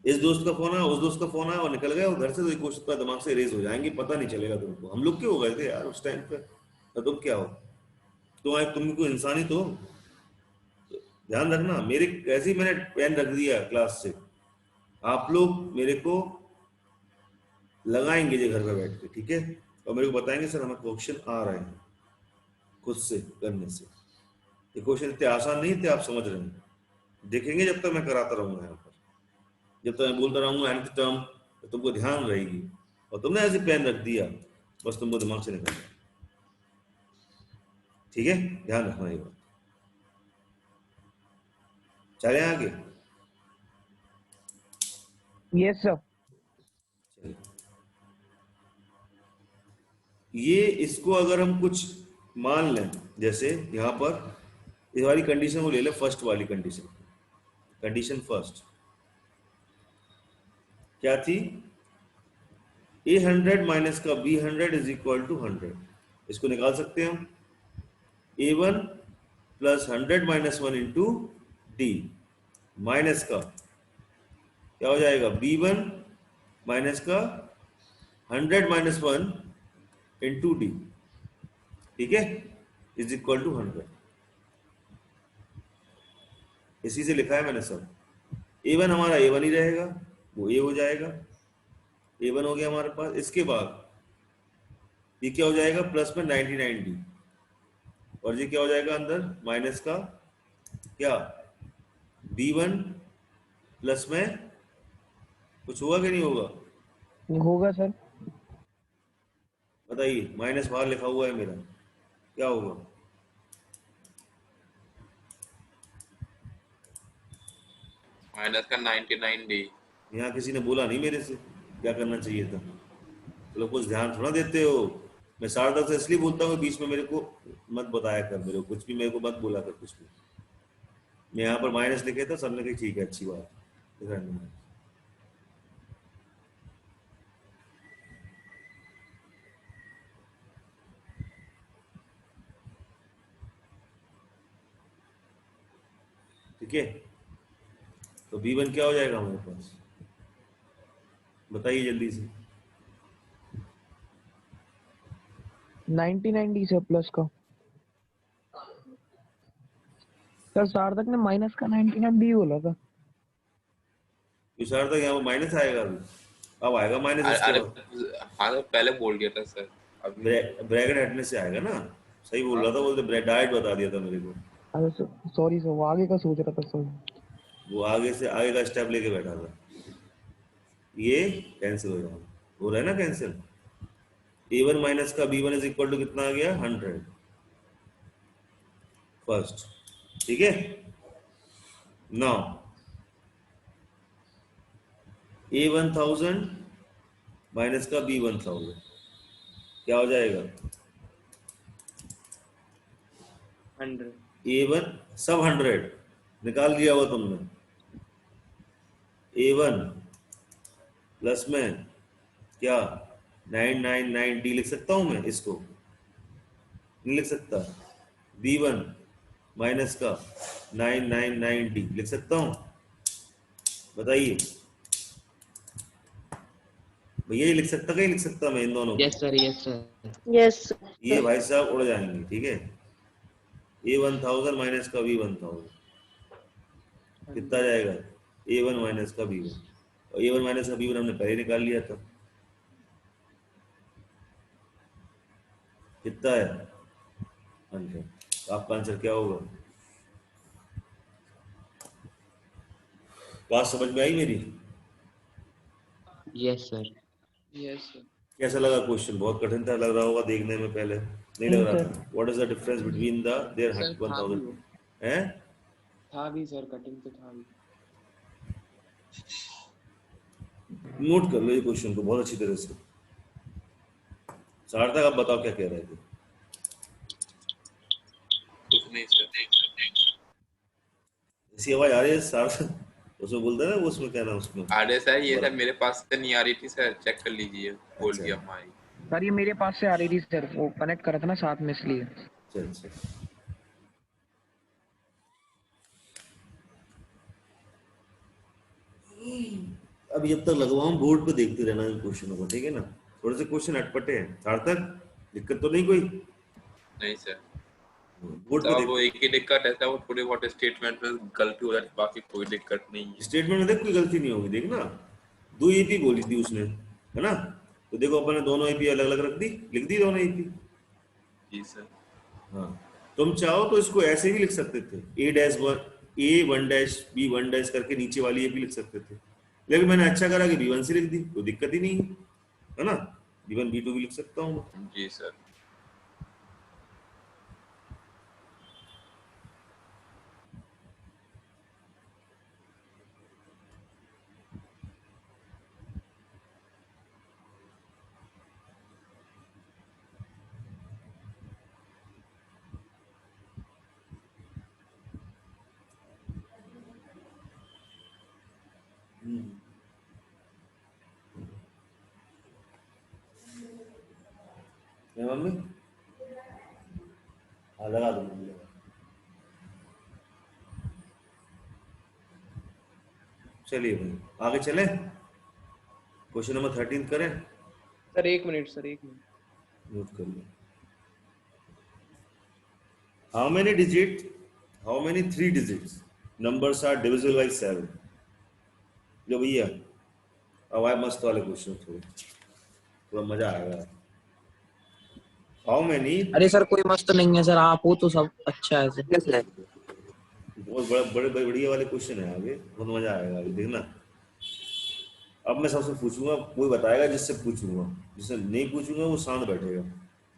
इस दोस्त का फोन आया, उस दोस्त का फोन आया और निकल गए, और घर से तो क्वेश्चन का दिमाग से इरेज हो जाएंगे, पता नहीं चलेगा तुमको हम लोग क्यों हो गए थे यार उस टाइम पे, तो तुम क्या हो, तुमको इंसानी तो ध्यान रखना। मेरे कैसे मैंने पेन रख दिया क्लास से, आप लोग मेरे को लगाएंगे जो घर पे बैठ के, ठीक है? और मेरे को बताएंगे सर हमें क्वेश्चन आ रहे हैं खुद से करने से, ये क्वेश्चन इतने आसान नहीं थे, आप समझ रहे हैं। देखेंगे जब तक मैं कराता रहूंगा यहाँ पर, जब तक मैं बोलता रहूंगा nth टर्म, तो तुमको ध्यान रहेगी। और तुमने ऐसे पेन रख दिया, बस तुमको दिमाग से निकल गया, ठीक है? ध्यान रखना ये बात। चले आगे। Yes sir. चलिए, ये इसको अगर हम कुछ मान लें, जैसे यहाँ पर इस वाली कंडीशन को ले लें, फर्स्ट वाली कंडीशन, कंडीशन फर्स्ट क्या थी, A100 माइनस का B100 इज इक्वल टू 100। इसको निकाल सकते हैं हम, A1 plus 100 minus 1 into D, minus का क्या हो जाएगा, B1 माइनस का 100 माइनस 1 इंटू डी, ठीक है, इज इक्वल टू 100। इसी से लिखा है मैंने सब। A1 हमारा A1 ही रहेगा, वो A हो जाएगा, A1 हो गया हमारे पास। इसके बाद ये क्या हो जाएगा, प्लस में 99D, और ये क्या हो जाएगा अंदर, माइनस का क्या, B1 प्लस में कुछ होगा कि नहीं होगा, होगा सर। बताइए, माइनस बाहर लिखा हुआ है मेरा, क्या होगा, माइनस का 99D। यहाँ किसी ने बोला नहीं मेरे से क्या करना चाहिए था, तो लोग कुछ ध्यान थोड़ा देते हो। मैं सारदा से इसलिए बोलता हूँ, बीच में मेरे को मत बताया कर, मेरे को कुछ भी, मेरे को मत बोला कर कुछ भी। मैं यहाँ पर माइनस लिखे था, सबने कहा ठीक है, अच्छी बात, ठीक है। तो B1 क्या हो जाएगा हमारे पास, बताइए जल्दी से। 99D से प्लस का। सर सार्थक ने माइनस का 99D बोला था। सारदा यहाँ पर माइनस आएगा अभी, अब आएगा माइनस इसके अरे बाद, हाँ तो पहले बोल दिया था सर, अभी ब्रैकेट हटने से आएगा ना, सही बोल रहा था, बोलते डायरेक्ट बता दिया था मेरे को। अरे सॉरी सर, वो आगे का सोच रहा था सर। वो आगे से आगे का स्टेप लेके बैठा था, ये कैंसिल हो जाएगा, हो रहा है ना कैंसिल। A1 माइनस का B1 इज इक्वल टू कितना आ गया, 100 फर्स्ट, ठीक है। नाउ A1000 माइनस का B1000 क्या हो जाएगा, 100। A1 सब 100 निकाल दिया हुआ तुमने, A1 प्लस में क्या 999D लिख सकता हूं मैं, इसको नहीं लिख सकता, B1 माइनस का 999D लिख सकता हूं, बताइए भैया, ये लिख सकता क्या, लिख सकता मैं इन दोनों को? Yes sir, yes sir. Yes ये भाई साहब उड़ जाएंगे, ठीक है। A1000 माइनस का B1000 कितना जाएगा, A1 माइनस का B1, और A1 माइनस का B1 हमने पहले निकाल लिया था, कितना है 100। तो आपका आंसर क्या होगा, बात समझ में आई मेरी? Yes sir. Yes sir. कैसा लगा क्वेश्चन, बहुत कठिन था लग रहा होगा देखने में, पहले नहीं लग रहा था। What is the difference between the there 1000 हैं, था भी सर, कटिंग तो था भी। नोट कर लो ये क्वेश्चन को बहुत अच्छी तरह से। सार्थक आप बताओ क्या कह रहे थे? कुछ नहीं सर। ऐसी आवाज आ रही है सार्थक, उसमें बोलता है ना, वो उसमें क्या नाम उसमें, अरे सर ये सर मेरे पास से नहीं आ रही थी सर, चेक कर लीजिए, बोल अच्छा। दिया हमारी। सर ये मेरे पास से आ रही थी सर, वो कनेक्ट करा था ना साथ में, इसलिए। अच्छा। अब जब तक लगवाऊं बोर्ड पे देखते रहना इन क्वेश्चनों को, ठीक है ना। थोड़े से क्वेश्चन अटपटे हैं, सार्थक दिक्कत तो नहीं कोई? नहीं सर, बोर्ड पे तो देख, वो एक ही दिक्कत है सर, वो थोड़ी बहुत स्टेटमेंट में गलती हो जाती है, बाकी कोई दिक्कत नहीं है। स्टेटमेंट में देख कोई गलती नहीं होगी, देखना 2 एपी बोली थी उसने, है ना, तो देखो अपन ने दोनों एपी अलग अलग रख दी, लिख दी दोनों एपी। जी सर। हाँ, तुम चाहो तो इसको ऐसे भी लिख सकते थे, A1-B1 करके नीचे वाली एपी लिख सकते थे, लेकिन मैंने अच्छा करा कि B1 से लिख दी, कोई दिक्कत ही नहीं है ना। B1 B2 भी लिख सकता हूँ मैं। जी सर। मम्मी? हाँ लगा दो मम्मी, लगा। चलिए भाई आगे चलें, क्वेश्चन नंबर 13 करें। सर एक मिनट सर, एक मिनट। नोट कर लो। How many digit, how many 3 digits numbers are divisible by 7? लो भैया, अब आए मस्त वाले क्वेश्चन, थोड़ा मजा आएगा। हाउ मेनी, अरे सर कोई मस्त नहीं है सर, आप हो तो सब अच्छा है सर। कैसे है? बहुत बड़े बढ़िया वाले क्वेश्चन है आगे, बहुत मजा आएगा अभी देखना। अब मैं सबसे पूछूंगा, कोई बताएगा जिससे पूछूंगा, जिससे नहीं पूछूंगा वो शांत बैठेगा,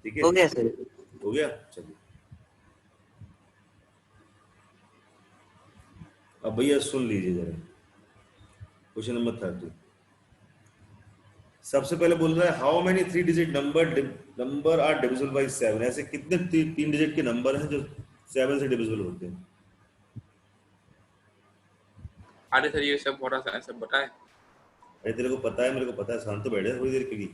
ठीक है? हो गया सर। हो गया, चलिए। अब भैया सुन लीजिए जरा, क्वेश्चन नंबर 30। सबसे पहले बोल रहा है how many 3 digit number are divisible by 7? ऐसे कितने 3 डिजिट के नंबर हैं जो 7 से डिविजिबल होते हैं? अरे सर ये सब थोड़ा सा सब बताए। अरे तेरे को पता है, मेरे को पता है, शांत तो बैठे थोड़ी देर के लिए,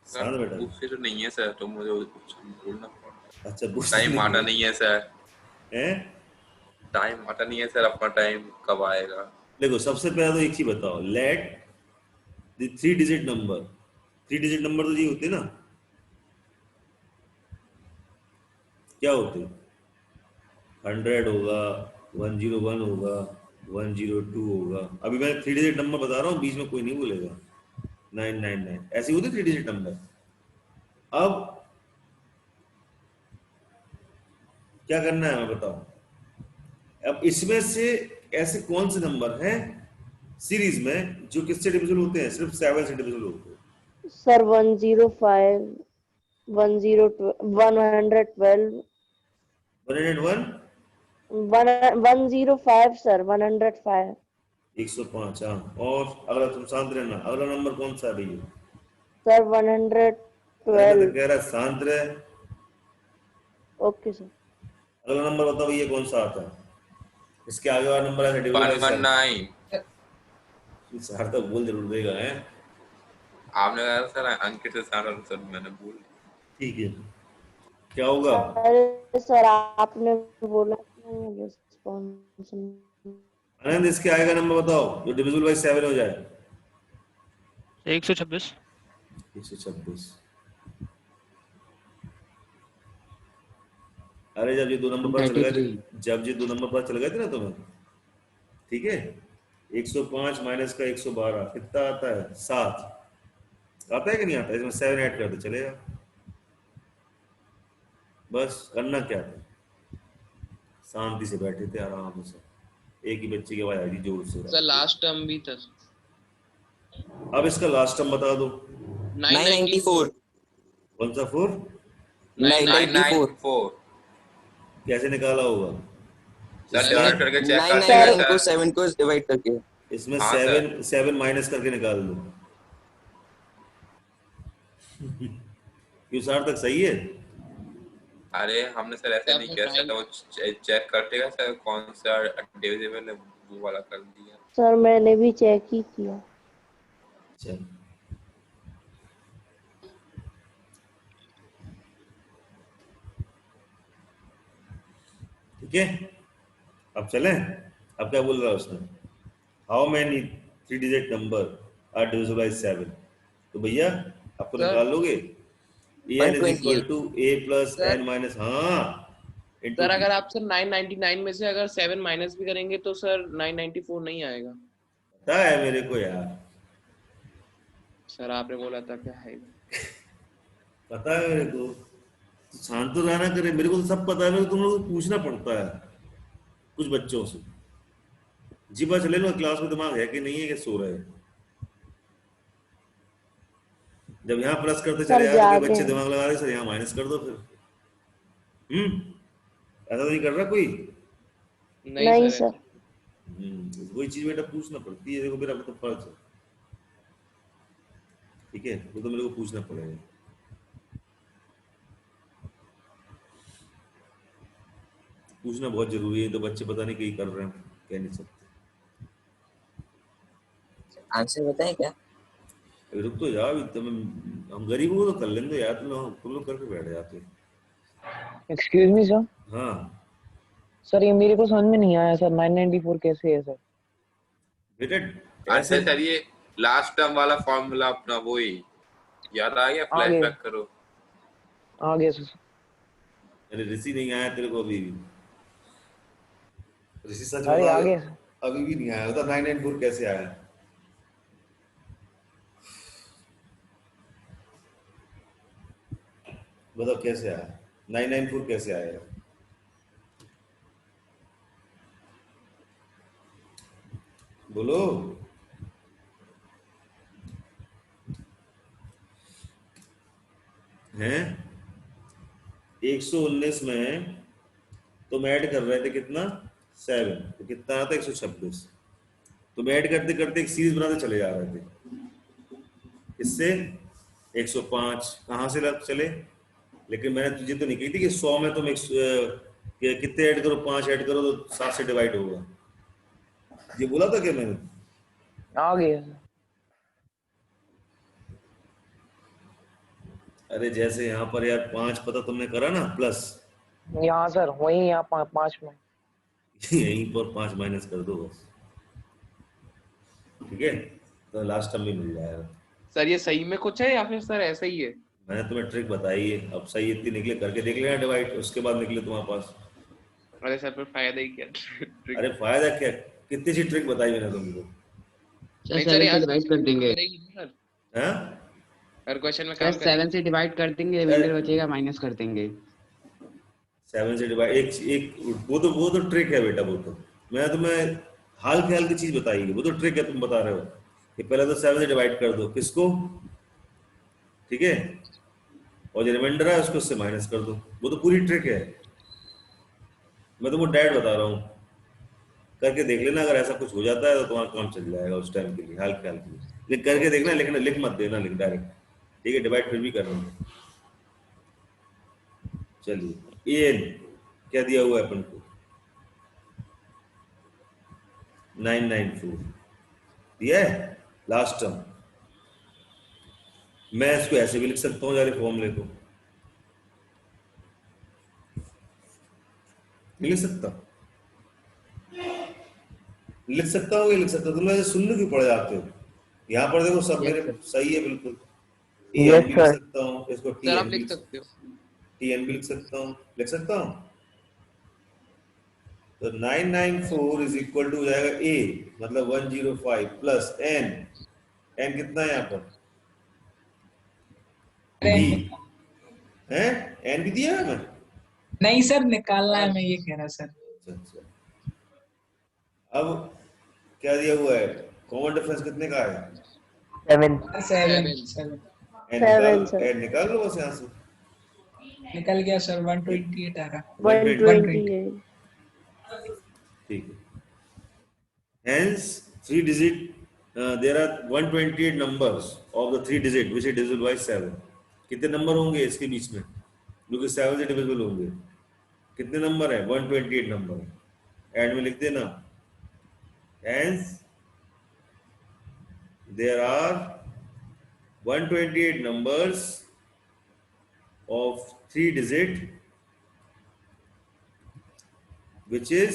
शांत बैठा। उससे तो नहीं है सर, तो मुझे कुछ बोलना पड़ता। अच्छा टाइम आटा नहीं है सर, हैं? टाइम आटा नहीं है सर, अपना टाइम कब आएगा? देखो सबसे पहले तो एक चीज बताओ, let the 3 digit number, 3 digit number तो ये होते हैं ना, क्या होते हैं? 100 होगा, 101 होगा, 102 होगा। अभी मैं 3 डिजिट नंबर बता रहा हूँ, बीच में कोई नहीं बोलेगा। 999 ऐसे होते 3 डिजिट नंबर। अब क्या करना है मैं बताओ, अब इसमें से ऐसे कौन से नंबर हैं सीरीज में जो किससे डिविजिबल होते हैं? सिर्फ 7 से डिविजिबल होते हैं। Sir 105, 112, 112, 101, 105 sir, 105। 105। हाँ, और अगला, तुम शांत रहना, अगला नंबर कौन सा है भैया? सर अरे मैं 112। तो कह रहा शांत रहे। Okay sir. अगला नंबर बताओ भैया कौन सा आता है? इसके आगे वाला नंबर है डिविजिबल बाई 7। 119। सर तो बोल जरूर देगा है। आपने कहा सर अंकित से सारा सर मैंने बोल। ठीक है, क्या होगा? अरे सर आपने बोला रिस्पॉन्स। आनंद, इसके आगे का नंबर बताओ जो डिविजिबल बाई 7 हो जाए। 126। 126। अरे जब ये 2 नंबर पर चल गए थे, 33। जब ये 2 नंबर पर चल गए थे ना तुम्हें, ठीक है, 105 माइनस का 112 कितना आता है? 7 आता है कि नहीं आता? इसमें 7 ऐड कर दो, चलेगा। बस करना क्या था, शांति से बैठे थे आराम से, एक ही बच्चे की आवाज आ रही जोर से। सर लास्ट टर्म भी था। अब इसका लास्ट टर्म बता दो। 994। कौन सा 4? 994। कैसे निकाला होगा? सर डिवाइड करके चेक कर 999 को 7 को डिवाइड करके। इसमें हाँ, 7 माइनस करके निकाल दो। क्यों सर, तक सही है? अरे हमने सर ऐसे नहीं किया सर, वो चेक करते हैं सर कौन सा डिविजिबल है वो वाला कर दिया। सर मैंने भी चेक ही किया। चल ठीक है, अब चलें। अब क्या बोल रहा है उसने? How many 3 digit number are divisible by 7? तो भैया आपको निकाल लोगे an is equal to a plus n minus, हाँ सर अगर आप सर 999 में से अगर 7 माइनस भी करेंगे तो सर 994 नहीं आएगा। पता है मेरे को यार, सर आपने बोला था क्या है? पता है मेरे को, शांत तो रहना करे, मेरे को तो सब पता है, मेरे को तुम लोगों को पूछना पड़ता है कुछ बच्चों से। जी पता चले लो क्लास में दिमाग है कि नहीं है, कि सो रहे हैं। जब यहाँ प्लस करते चले जाए तो बच्चे दिमाग लगा रहे सर यहाँ माइनस कर दो फिर। ऐसा तो नहीं कर रहा कोई? नहीं सर। वही चीज बेटा पूछना पड़ती है, देखो मेरा मतलब फर्ज है, ठीक है, वो तो मेरे को पूछना पड़ेगा। पूछना बहुत जरूरी है, तो बच्चे पता नहीं कहीं कर रहे हैं, कह नहीं सकते। आंसर बताएं क्या? रुक तो जाओ, हम गरीबों को तो कर लेंगे यार, तुम लोग करके बैठ जाते हो। Excuse me sir. हाँ सर ये मेरे को समझ में नहीं आया सर, 994 कैसे है सर? बेटा अच्छा सर, ये लास्ट टर्म वाला फॉर्मूला अपना वही याद आ गया? फ्लैशबैक करो। आ गया सर। अरे ऋषि नहीं आया तेरे को अभी भी? ऋषि सच अरे बता, आ गया सर। अभी भी नहीं आया। बता 994 कैसे आया? बताओ कैसे आया 994 कैसे आएगा? बोलो। हैं 119 में तुम ऐड कर रहे थे कितना 7, तो कितना आता 126। तुम ऐड करते करते एक सीरीज बनाते चले जा रहे थे, इससे 105 कहाँ से लग चले। लेकिन मैंने तुझे तो नहीं कही थी कि 100 में तुम कितने ऐड करो, 5 ऐड करो तो 7 से डिवाइड होगा, ये बोला था क्या मैंने? आ गया सर। अरे जैसे यहाँ पर यार 5 पता तुमने करा ना प्लस, यहाँ सर वही यहाँ 5 में यहीं पर 5 माइनस कर दो बस, ठीक है, तो लास्ट टर्म भी मिल जाएगा। सर ये सही में कुछ है या फिर सर ऐसा ही है? मैंने तुम्हें ट्रिक बताई है, अब सही इतनी निकले करके देख लेना डिवाइड, उसके बाद निकले तुम्हारे पास। अरे सर फिर फायदा ही क्या? अरे फायदा क्या, कितनी सी ट्रिक बताई मैंने तुमको। नहीं सर यार डिवाइड कर देंगे हैं? हर क्वेश्चन में सर काम करेंगे। 7 से डिवाइड कर देंगे, रिमाइंडर बचेगा माइनस कर देंगे। 7 से डिवाइड एक वो तो ट्रिक है बेटा, वो तो मैं तुम्हें हाल फिलहाल की चीज बताई है, वो तो ट्रिक है। तुम बता रहे हो कि पहले तो 7 से डिवाइड कर दो किसको, ठीक है, और जो रिमाइंडर है उसको उससे माइनस कर दो, वो तो पूरी ट्रिक है। मैं तुमको डायरेक्ट बता रहा हूँ, करके देख लेना, अगर ऐसा कुछ हो जाता है तो तुम्हारा काम चल जाएगा उस टाइम के लिए, हाल फिलहाल के लिए। लेकिन करके देखना, लिखना लिख मत देना, लिख डायरेक्ट, ठीक है, डिवाइड फिर भी कर रहा हूँ। चलिए एन क्या दिया हुआ है अपन को, 994 दिया है लास्ट टर्म। मैं इसको ऐसे भी लिख सकता हूँ यार फॉर्मूले को, लिख सकता हूँ लिख सकता हूँ, लिख सकता हूँ। तुम ऐसे सुनने क्यों पड़ जाते हो? यहाँ पर देखो सब मेरे सही है बिल्कुल। Yes, लिख sir. सकता हूँ इसको, सर आप लिख सकते हो। TN भी लिख सकता हूँ। तो 994 इज इक्वल टू हो जाएगा A, मतलब 105 प्लस N, N कितना है यहाँ पर D है, N भी दिया है मैं? नहीं सर निकालना है, मैं ये कह रहा सर। अच्छा, अब क्या दिया हुआ है, कॉमन डिफरेंस कितने का है? 7 N निकाल लो बस यहाँ से, निकल गया सर। 128 आ रहा। 128 ठीक है। Hence 3 digit there are 128 numbers of the 3 digit which is divisible by 7। कितने नंबर होंगे इसके बीच में जो कि 7 से डिविजिबल होंगे? कितने नंबर है? 128 नंबर है। एंड में लिख देना, hence there are 128 numbers of 3 digit which is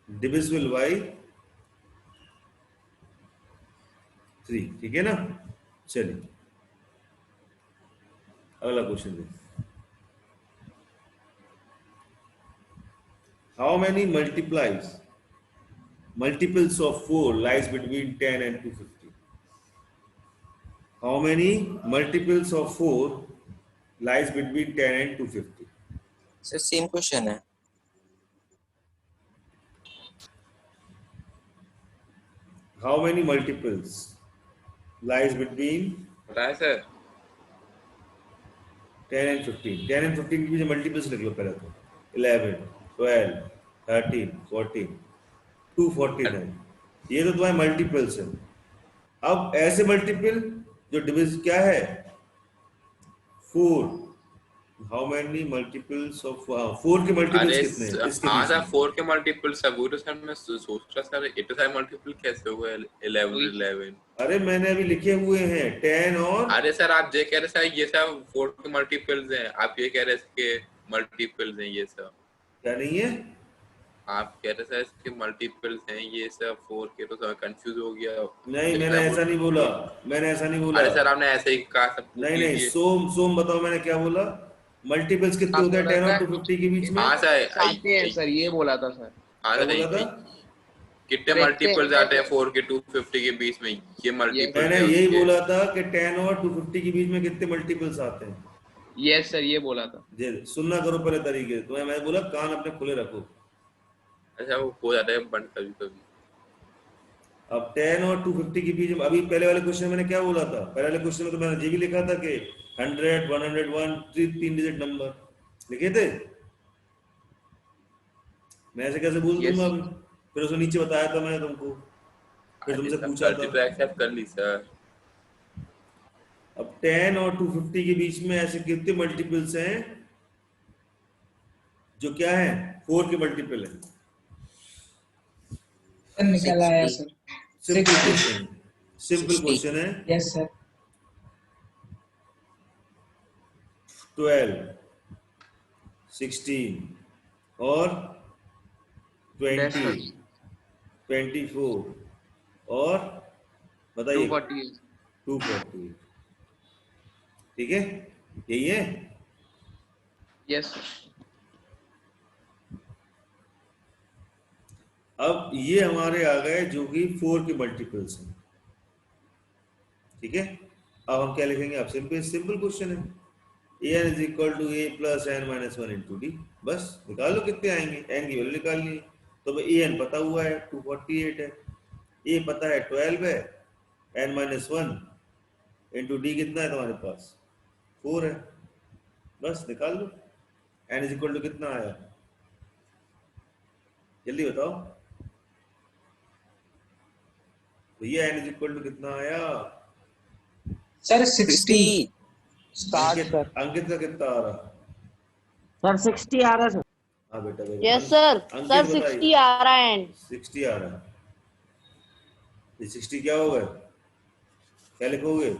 divisible by 3, ठीक है ना। चलिए अगला क्वेश्चन देखिए, how many multiples of 4 lies between 10 and 250? How many multiples of 4 lies between 10 and 250? Sir same question है। How many multiples lies between बताया sir 10 and 15? 10 and 15 के बीच multiples लिख लो पहले तो, 11, 12, 13, 14, 249, ये तो तुम्हारे मल्टीपल्स है। अब ऐसे मल्टीपल जो डिविज क्या है 4, हाउ मेनी मल्टीपल्स ऑफ 4 के मल्टीपल्स कितने हैं इसके हाँ बीच सर में? 4 के मल्टीपल सब वो तो सर मैं सोच रहा सर इतने सारे मल्टीपल कैसे हो गए 11 अरे मैंने अभी लिखे हुए हैं 10 और अरे सर आप ये कह रहे सर ये सब 4 के मल्टीपल्स हैं आप ये कह रहे इसके मल्टीपल्स हैं ये सब क्या नहीं है? आप कह रहे सर इसके मल्टीपल्स हैं ये सब 4 के तो सर कंफ्यूज हो गया नहीं मैंने ऐसा नहीं बोला, मैंने ऐसा नहीं बोला। अरे सर आपने ऐसे ही कहा सब नहीं नहीं, सोम बताओ मैंने क्या बोला? मल्टीपल्स कितने होते हैं 10 और 250 के बीच में? हाँ सर आते हैं सर, ये बोला था सर। हाँ क्या सर बोला था? कितने मल्टीपल्स आते हैं 4 के 250 के बीच में ये मल्टीपल मैंने यही बोला था कि 10 और 250 के बीच में कितने मल्टीपल्स आते हैं। यस सर, ये बोला था। जी सुनना करो पहले तरीके से, तो मैं बोला कान अपने खुले रखो। अच्छा वो हो जाता है बंद कभी कभी। अब 10 और 250 के बीच में, अभी पहले वाले क्वेश्चन में मैंने क्या बोला था? पहले वाले क्वेश्चन में तो मैंने ये भी लिखा था कि 100, 101 3 डिजिट नंबर लिखे थे। मैं ऐसे कैसे बोल दूंगा अभी? फिर उसको नीचे बताया था मैंने तुमको, फिर तुमसे पूछा था। तो एक्सेप्ट कर ली सर। अब 10 और 250 के बीच में ऐसे कितने मल्टीपल्स हैं जो क्या है 4 के मल्टीपल है? निकल आया sir. Simple question, simple question है। Yes sir. 12, 16 और 20, 24 और बताइए 240। ठीक है, यही है। यस। अब ये हमारे आ गए जो कि 4 के मल्टीपल्स हैं। ठीक है, अब हम क्या लिखेंगे? अब सिंपल क्वेश्चन है, an is equal to a plus n minus 1 into d। बस निकाल लो कितने आएंगे, n की वैल्यू निकाल ली। तो an पता हुआ है 248 है, a पता है 12 है, n minus 1 into d कितना है तुम्हारे पास? 4 है। बस निकाल लो n is equal to कितना आया, जल्दी बताओ भैया। n is equal to कितना आया सर? 60। अंकित का कितना आ रहा? सर 60 आ रहा है सर। हाँ बेटा यस सर, सर 60 आ रहा है। 60 आ रहा है। ये 60 क्या होगा, क्या लिखोगे?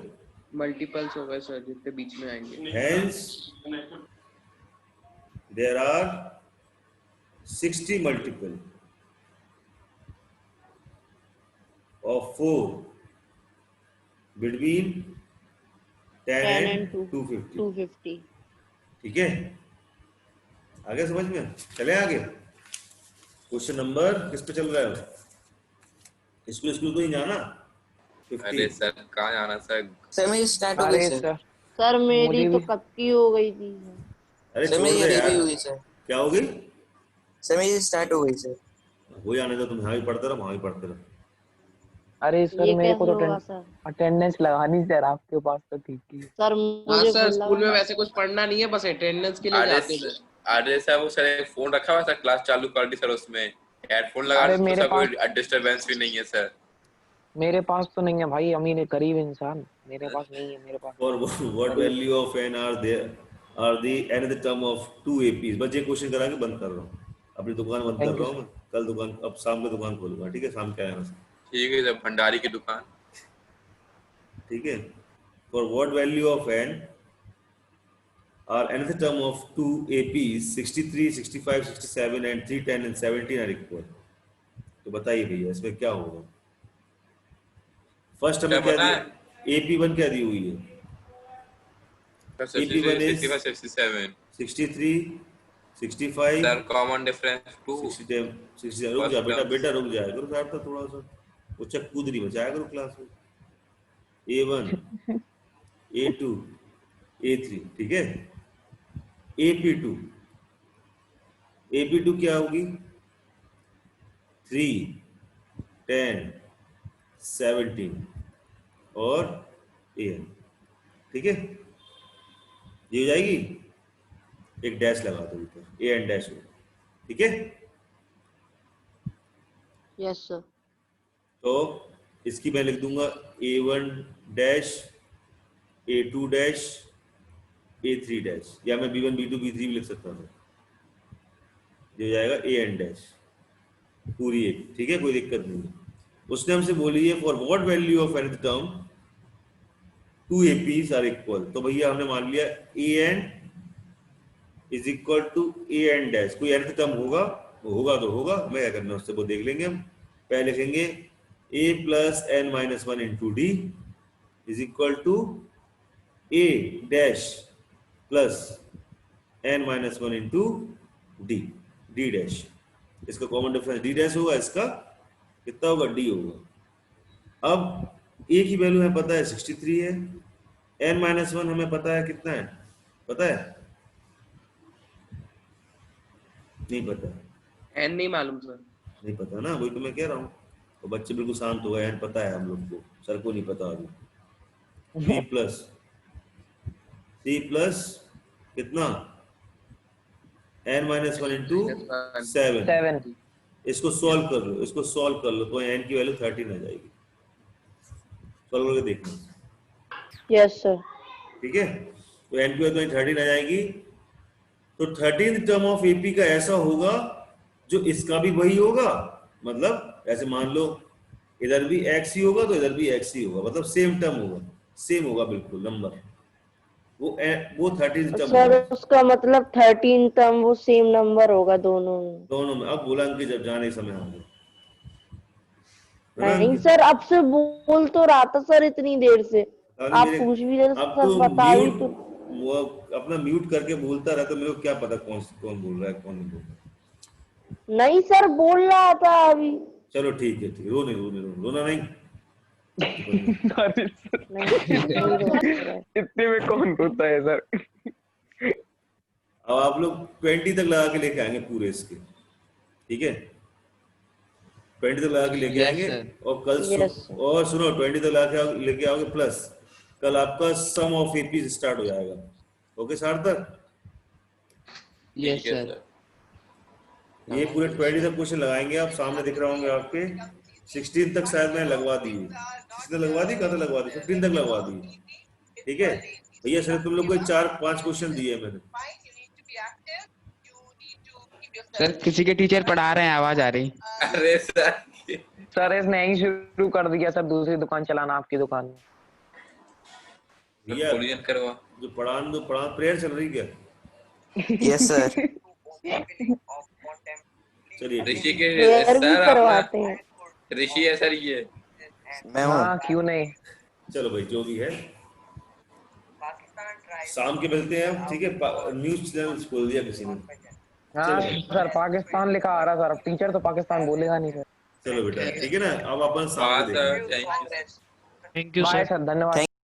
मल्टीपल्स हो गए सर जितने बीच में आएंगे। Hence there are 60 multiple of 4 between 10 and 250। ठीक है, आगे समझ में चले? आगे क्वेश्चन नंबर किस पे चल रहा है? स्कूल तो नहीं जाना? 50। अरे सर कहाँ जाना सर? सर मेरी स्टार्ट हो गई सर। सर मेरी तो कब की हो गई थी। अरे सर मेरी अभी भी हुई सर। क्या हो गई? सर मेरी स्टार्ट हो गई सर। हो जाने दो, तुम यहाँ भी पढ़ते रहो वहाँ भी पढ़ते रहो। अरे सर मेरे को तो अटेंडेंस लगानी सर, आपके पास तो ठीक ही सर। मुझे सर स्कूल में वैसे कुछ पढ़ना नहीं है, बस अटेंडेंस के लिए जाते हैं। अरे सर वो सर फोन रखा हुआ सर, क्लास चालू कर दी सर, उसमें हेडफोन लगा तो सर कोई डिस्टरबेंस भी नहीं है सर। मेरे पास तो नहीं है भाई, अमीर गरीब इंसान, मेरे पास नहीं है। मेरे पास और what value of n are the another term of 2 APs। बस ये क्वेश्चन करा के बंद कर रहा हूँ, अपनी दुकान बंद कर रहा हूँ मैं। कल दुकान, अब शाम को दुकान खोलूंगा। ठीक है, शाम के आना। ठीक है सर, भंडारी की दुकान। ठीक है, for what value of n are another term of 2 APs 63, 65, 67 and 310 and 17 are equal। तो बताइए भैया इसमें क्या होगा? फर्स्ट हमें क्या दिया? AP1 क्या दी हुई है? AP1 is 67, 63, 65 sir common difference 2, 67। रुक जा बेटा रुक जाया करो साहब, तो थोड़ा सा वो चक कूदरी बचाया करो क्लास में। A1, A2, A3। ठीक है, AP2 क्या होगी? 3, 10, 17 और AN। ठीक है, ये हो जाएगी। एक डैश लगा दो ऊपर, AN डैश हो। ठीक है, यस सर। तो इसकी मैं लिख दूंगा A1 dash, A2 dash, A3 dash, या मैं B1 B2 B3 भी लिख सकता हूँ, ये हो जाएगा AN डैश पूरी एक, ठीक है, कोई दिक्कत नहीं है। उसने हमसे बोली है for what value of nth term 2 APs are equal, तो भैया हमने मान लिया AN is equal to AN dash, कोई nth टर्म होगा, वो होगा तो होगा, मैं क्या करना उससे वो देख लेंगे हम। पहले लिखेंगे A plus n minus 1 into D is equal to A dash plus n minus 1 into D, D dash, इसका कॉमन डिफरेंस डी डैश होगा, इसका कितना होगा, डी होगा। अब ए की वैल्यू हमें पता है 63 है, n माइनस 1 हमें पता है कितना है, पता है, नहीं पता, एन नहीं मालूम सर, नहीं पता ना, वही तो मैं कह रहा हूँ। तो बच्चे बिल्कुल शांत हो गए, n पता है हम लोग को, सर को नहीं पता अभी। c प्लस कितना, n माइनस 1 इंटू 7, इसको सॉल्व कर लो, इसको सॉल्व कर लो, तो n की वैल्यू 13 आ जाएगी, सॉल्व करके देखना। Yes sir. ठीक है, तो n की वैल्यू 13 आ जाएगी, तो 13th टर्म ऑफ एपी का ऐसा होगा जो इसका भी वही होगा, मतलब ऐसे मान लो इधर भी x ही होगा तो इधर भी x ही होगा, मतलब सेम टर्म होगा, सेम होगा बिल्कुल नंबर, वो 13th टर्म सर होगा। उसका मतलब 13 टर्म वो सेम नंबर होगा दोनों में। अब बोला कि जब जाने समय आ गया, नहीं सर, अब से बोल तो रहा था सर इतनी देर से, आप पूछ भी रहे अब सर, तो बता भी म्यूट, तो। वो अपना म्यूट करके बोलता रहा, तो मेरे को क्या पता कौन कौन बोल रहा है कौन नहीं बोल रहा। नहीं सर, बोल रहा था अभी। चलो ठीक है, ठीक, रोना नहीं। इतने में कौन रोता है सर। अब आप लोग 20 तक लगा के लेके आएंगे पूरे इसके, ठीक है, 20 तक लगा के लेके आएंगे, और कल और सुनो 20 तक लगा के लेके आओगे, प्लस कल आपका सम ऑफ एपी स्टार्ट हो जाएगा। ओके सार्थक? Yes sir. ये पूरे 20 तक क्वेश्चन लगाएंगे, आप सामने दिख रहे होंगे आपके। 16 तक शायद मैंने लगवा दी, किसने लगवा दी, कहाँ तक लगवा दी, 15 तक लगवा दी, ठीक है भैया। सर तुम लोग को 4-5 क्वेश्चन दिए मैंने। सर किसी के टीचर पढ़ा रहे हैं, आवाज आ रही। अरे सर इसने यही शुरू कर दिया सर, दूसरी दुकान चलाना आपकी दुकान में। भैया जो पढ़ान दो, पढ़ान प्रेयर चल रही क्या? Yes sir. चलिए ऋषि के सर करवाते हैं। ऋषि है सर ये, मैं हूँ। क्यों नहीं। चलो भाई जो भी है, शाम के मिलते हैं हम, ठीक है। न्यूज चैनल खोल दिया किसी ने। हाँ सर, पाकिस्तान लिखा आ रहा सर, अब टीचर तो पाकिस्तान बोलेगा नहीं सर। चलो बेटा ठीक है ना, अब अपन सामने thank you thank you bye sir. Sir, धन्यवाद।